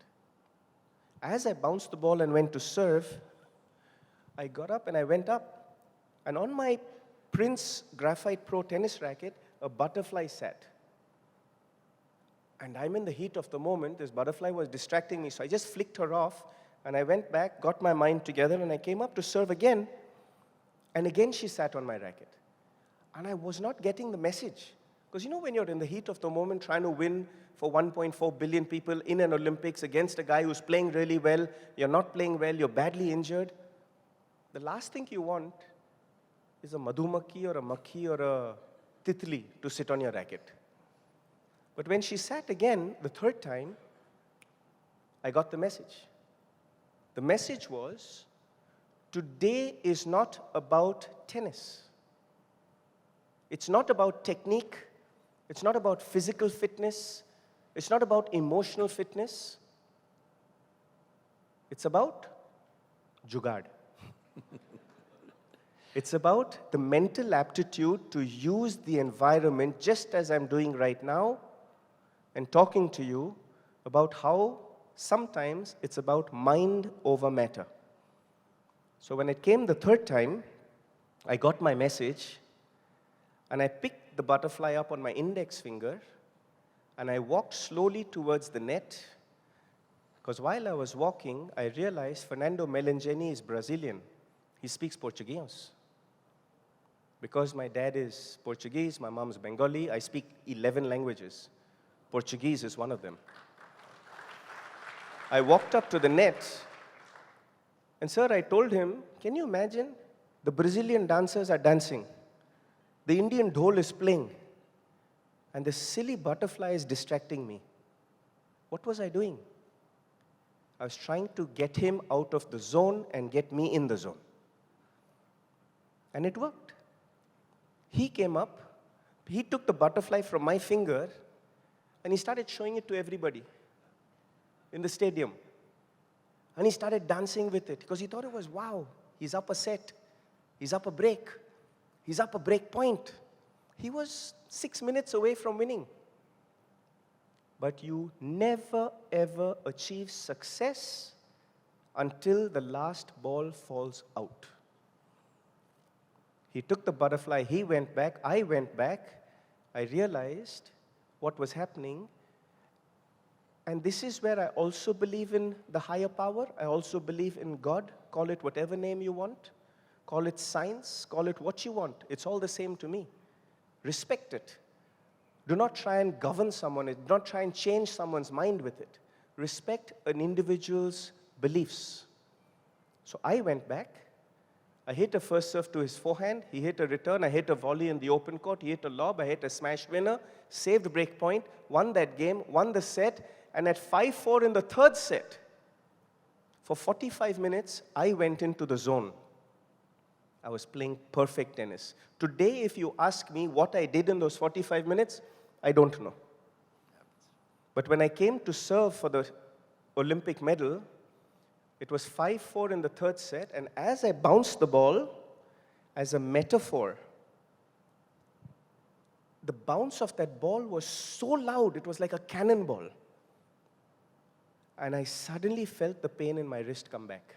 As I bounced the ball and went to serve, I got up and I went up. And on my Prince Graphite Pro tennis racket, a butterfly sat. And I'm in the heat of the moment. This butterfly was distracting me, so I just flicked her off, and I went back, got my mind together, and I came up to serve again. And again, she sat on my racket. And I was not getting the message. Because you know when you're in the heat of the moment trying to win for 1.4 billion people in an Olympics against a guy who's playing really well, you're not playing well, you're badly injured, the last thing you want is a madhumaki or a makhi or a titli to sit on your racket. But when she sat again, the third time, I got the message. The message was, today is not about tennis. It's not about technique. It's not about physical fitness. It's not about emotional fitness. It's about jugaad. It's about the mental aptitude to use the environment just as I'm doing right now and talking to you about how sometimes it's about mind over matter. So when it came the third time, I got my message, and I picked the butterfly up on my index finger, and I walked slowly towards the net, because while I was walking, I realized Fernando Melangeni is Brazilian. He speaks Portuguese. Because my dad is Portuguese, my mom's Bengali, I speak 11 languages. Portuguese is one of them. I walked up to the net, and sir, I told him, can you imagine? The Brazilian dancers are dancing. The Indian dhol is playing. And the silly butterfly is distracting me. What was I doing? I was trying to get him out of the zone and get me in the zone. And it worked. He came up, he took the butterfly from my finger, and he started showing it to everybody in the stadium. And he started dancing with it because he thought it was, wow, he's up a set. He's up a break. He's up a break point. He was 6 minutes away from winning. But you never, ever achieve success until the last ball falls out. He took the butterfly, he went back, I went back. I realized what was happening. And this is where I also believe in the higher power. I also believe in God. Call it whatever name you want. Call it science. Call it what you want. It's all the same to me. Respect it. Do not try and govern someone. Do not try and change someone's mind with it. Respect an individual's beliefs. So I went back. I hit a first serve to his forehand. He hit a return. I hit a volley in the open court. He hit a lob. I hit a smash winner. Saved break point. Won that game. Won the set. And at 5-4 in the third set, for 45 minutes, I went into the zone. I was playing perfect tennis. Today, if you ask me what I did in those 45 minutes, I don't know. But when I came to serve for the Olympic medal, it was 5-4 in the third set, and as I bounced the ball, as a metaphor, the bounce of that ball was so loud, it was like a cannonball. And I suddenly felt the pain in my wrist come back.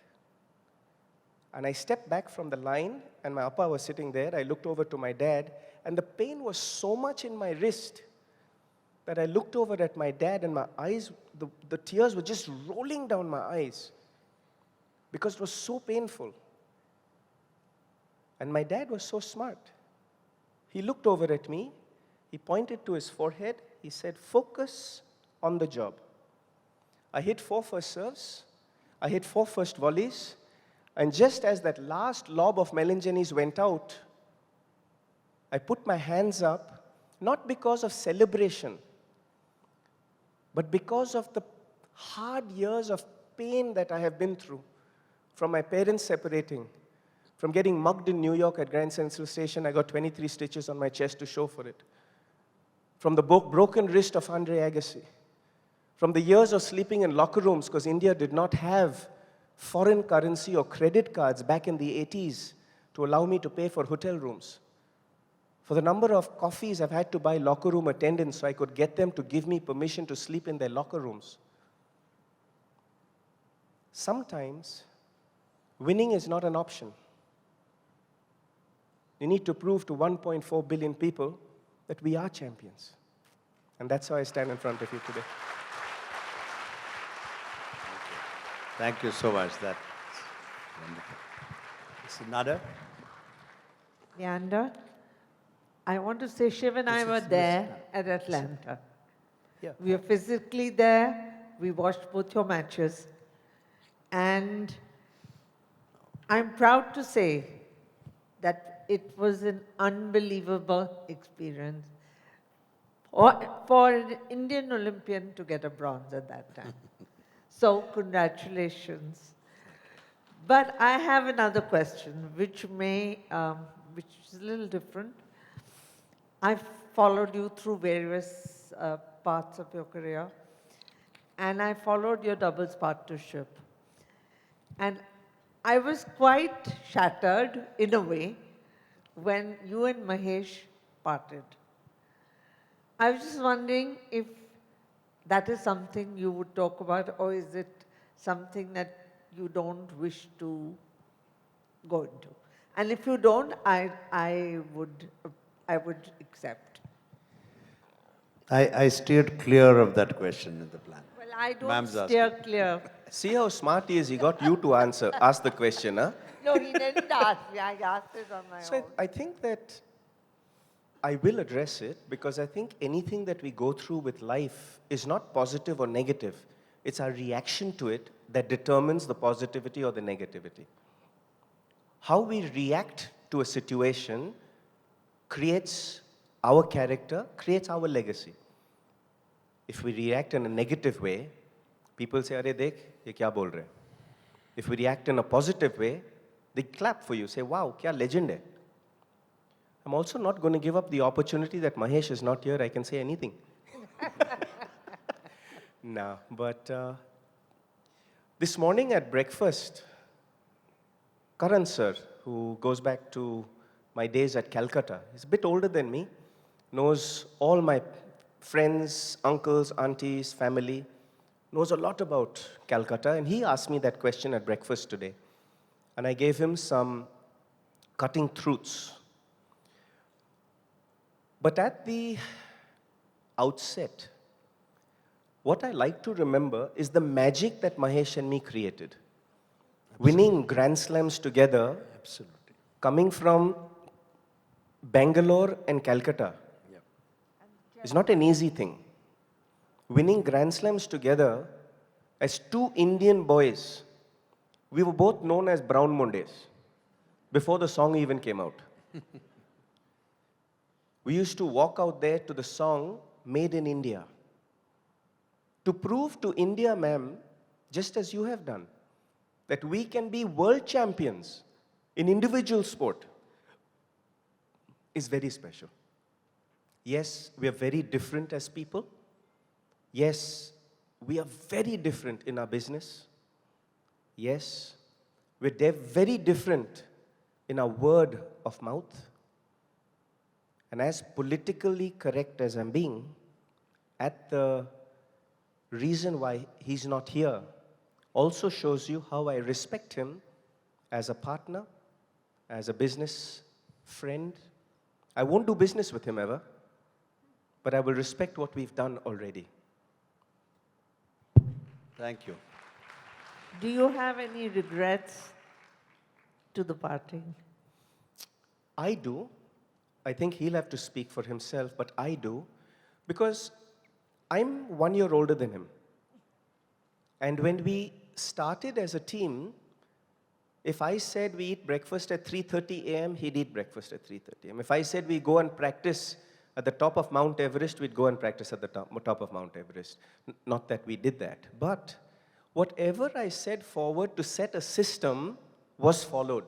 And I stepped back from the line, and my appa was sitting there. I looked over to my dad, and the pain was so much in my wrist that I looked over at my dad, and my eyes, the tears were just rolling down my eyes because it was so painful. And my dad was so smart. He looked over at me, he pointed to his forehead, he said, "Focus on the job." I hit 4 first serves, I hit 4 first volleys, and just as that last lob of Melangeni's went out, I put my hands up, not because of celebration, but because of the hard years of pain that I have been through, from my parents separating, from getting mugged in New York at Grand Central Station. I got 23 stitches on my chest to show for it. From the broken wrist of Andre Agassi. From the years of sleeping in locker rooms because India did not have foreign currency or credit cards back in the 80s to allow me to pay for hotel rooms. For the number of coffees I've had to buy locker room attendants so I could get them to give me permission to sleep in their locker rooms. Sometimes, winning is not an option. You need to prove to 1.4 billion people that we are champions. And that's how I stand in front of you today. Thank you so much. That's wonderful. Mr. Nada? Leander, I want to say Shiv and I were there at Atlanta. Yeah. We were physically there. We watched both your matches. And I'm proud to say that it was an unbelievable experience for an Indian Olympian to get a bronze at that time. So congratulations. But I have another question, which is a little different. I've followed you through various parts of your career, and I followed your doubles partnership. And I was quite shattered, in a way, when you and Mahesh parted. I was just wondering if that is something you would talk about, or is it something that you don't wish to go into? And if you don't, I would accept. I steered clear of that question in the plan. Well, I don't Ma'am's steer clear. See how smart he is? He got you to ask the question, huh? No, he didn't ask me. I asked it on my So own. I think that I will address it because I think anything that we go through with life is not positive or negative. It's our reaction to it that determines the positivity or the negativity. How we react to a situation creates our character, creates our legacy. If we react in a negative way, people say, "Arey dekh, ye kya bol rahe?" If we react in a positive way, they clap for you, say, "Wow, kya legend hai." I'm also not going to give up the opportunity that Mahesh is not here. I can say anything. No, but This morning at breakfast, Karan sir, who goes back to my days at Calcutta, he's a bit older than me, knows all my friends, uncles, aunties, family, knows a lot about Calcutta, and he asked me that question at breakfast today. And I gave him some cutting truths. But at the outset, what I like to remember is the magic that Mahesh and me created. Winning Grand Slams together, Absolutely. coming from Bangalore and Calcutta, is not an easy thing. Winning Grand Slams together as two Indian boys, we were both known as Brown Mondays before the song even came out. We used to walk out there to the song Made in India to prove to India, ma'am, just as you have done, that we can be world champions in individual sport is very special. Yes, we are very different as people. Yes, we are very different in our business. Yes, we're very different in our word of mouth. And as politically correct as I'm being, at the reason why he's not here also shows you how I respect him as a partner, as a business friend. I won't do business with him ever, but I will respect what we've done already. Thank you. Do you have any regrets to the parting? I do. I think he'll have to speak for himself, but I do, because I'm 1 year older than him. And when we started as a team, if I said we eat breakfast at 3:30 a.m., he'd eat breakfast at 3:30 a.m. If I said we go and practice at the top of Mount Everest, we'd go and practice at the top of Mount Everest. Not that we did that, but whatever I said forward to set a system was followed.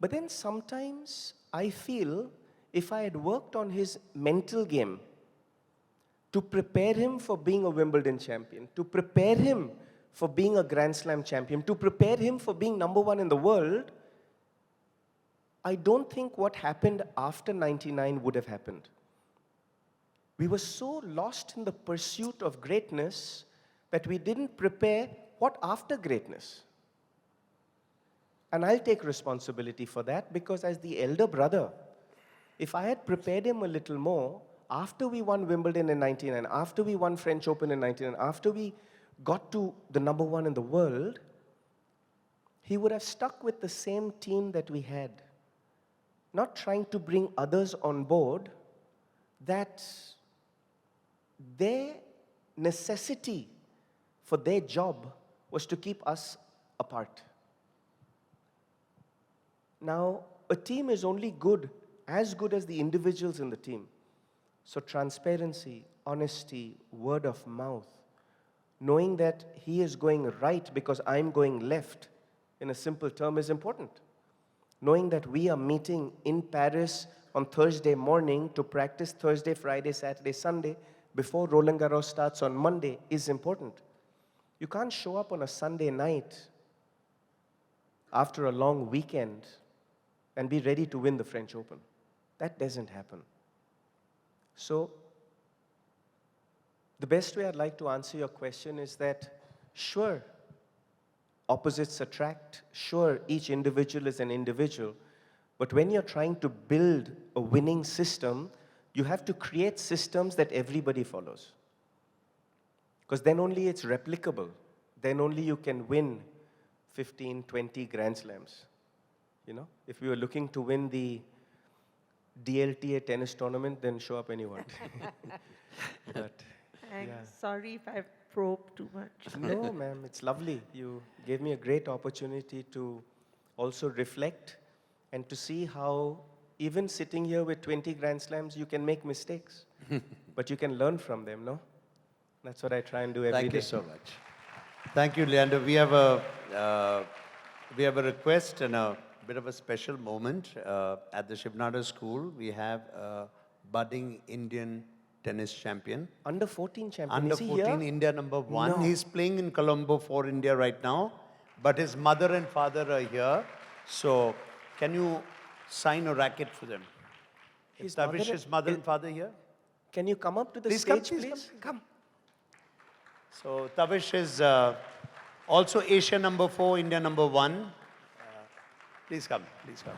But then sometimes I feel if I had worked on his mental game to prepare him for being a Wimbledon champion, to prepare him for being a Grand Slam champion, to prepare him for being #1 in the world, I don't think what happened after 99 would have happened. We were so lost in the pursuit of greatness that we didn't prepare what after greatness. And I'll take responsibility for that, because as the elder brother, if I had prepared him a little more, after we won Wimbledon in 99, after we won French Open in 99, after we got to the #1 in the world, he would have stuck with the same team that we had. Not trying to bring others on board, that their necessity for their job was to keep us apart. Now, a team is only good as the individuals in the team. So transparency, honesty, word of mouth, knowing that he is going right because I'm going left, in a simple term, is important. Knowing that we are meeting in Paris on Thursday morning to practice Thursday, Friday, Saturday, Sunday before Roland Garros starts on Monday is important. You can't show up on a Sunday night after a long weekend and be ready to win the French Open. That doesn't happen. So, the best way I'd like to answer your question is that, sure, opposites attract, sure, each individual is an individual, but when you're trying to build a winning system, you have to create systems that everybody follows. Because then only it's replicable. Then only you can win 15, 20 Grand Slams. You know, if we were looking to win the DLTA tennis tournament, then show up anyone. But, Thanks. yeah. Sorry if I've probed too much. No, ma'am, it's lovely. You gave me a great opportunity to also reflect and to see how even sitting here with 20 Grand Slams, you can make mistakes, but you can learn from them, no? That's what I try and do every day. Thank you so much. Thank you, Leander. We have a request and a bit of a special moment at the Shivnada School. We have a budding Indian tennis champion. Under 14 champion. Under Is he 14, here? India number 1. No. He's playing in Colombo for India right now, but his mother and father are here. So, can you sign a racket for them? Is Tavish's mother and father here? Can you come up to the Please stage, come, please? Come. So, Tavish is also Asia number 4, India number 1. Please come, please come.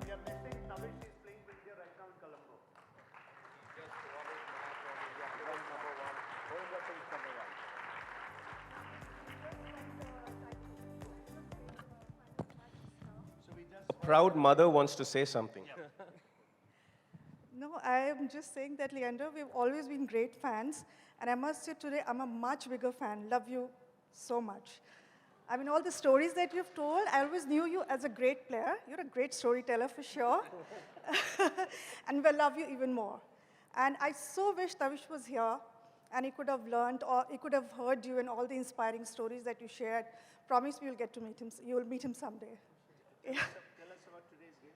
We are missing Tavish. He's playing with India right now in Colombo. A proud mother wants to say something. No, I am just saying that, Leander, we've always been great fans. And I must say today, I'm a much bigger fan. Love you so much. I mean, all the stories that you've told, I always knew you as a great player. You're a great storyteller for sure. And we'll love you even more. And I so wish Tavish was here and he could have learned or he could have heard you and all the inspiring stories that you shared. Promise me you'll get to meet him. You will meet him someday. Yeah. Tell us about today's game.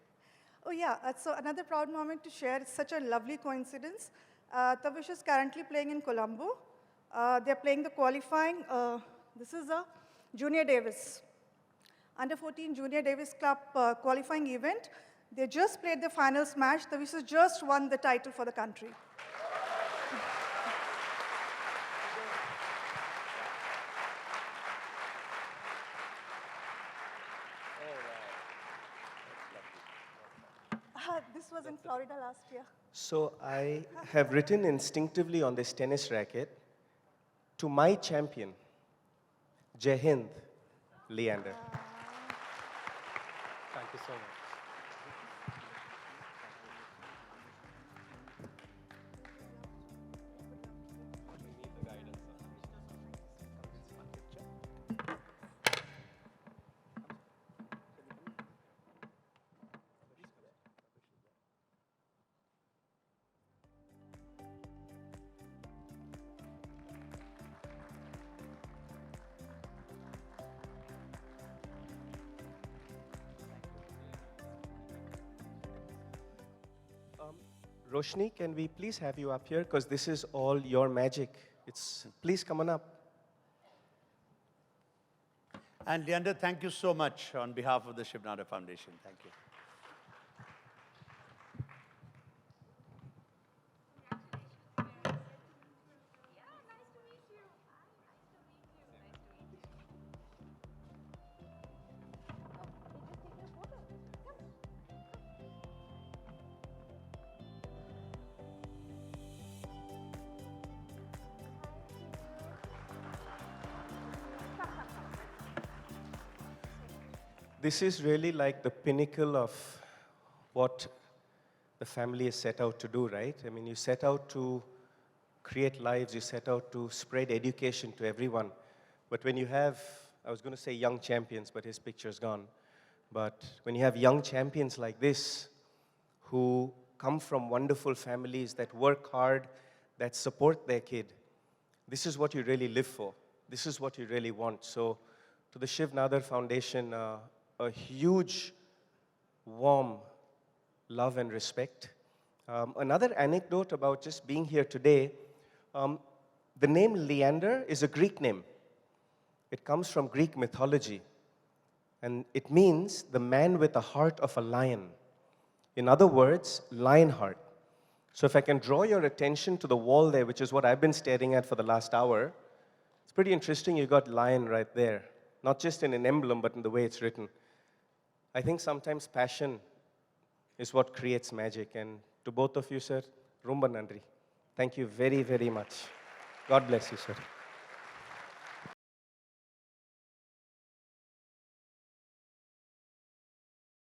Oh, yeah. So another proud moment to share. It's such a lovely coincidence. Tavish is currently playing in Colombo. They're playing the qualifying. This is a Junior Davis. Under 14 Junior Davis Club qualifying event. They just played the finals match. Tavish has just won the title for the country. This was in Florida last year. So I have written instinctively on this tennis racket, to my champion, Jai Hind, Leander. Thank you so much. Roshni, can we please have you up here? Because this is all your magic. Please come on up. And Leander, thank you so much on behalf of the Shiv Nada Foundation. Thank you. This is really like the pinnacle of what the family has set out to do, right? I mean, you set out to create lives, you set out to spread education to everyone. But when you have, I was going to say young champions, but his picture's gone. But when you have young champions like this, who come from wonderful families that work hard, that support their kid, this is what you really live for. This is what you really want. So to the Shiv Nadar Foundation, a huge, warm love and respect. Another anecdote about just being here today, the name Leander is a Greek name. It comes from Greek mythology. And it means the man with the heart of a lion. In other words, lion heart. So if I can draw your attention to the wall there, which is what I've been staring at for the last hour, it's pretty interesting you got lion right there. Not just in an emblem, but in the way it's written. I think sometimes passion is what creates magic. And to both of you, sir, Rumba Nandri. Thank you very, very much. God bless you, sir.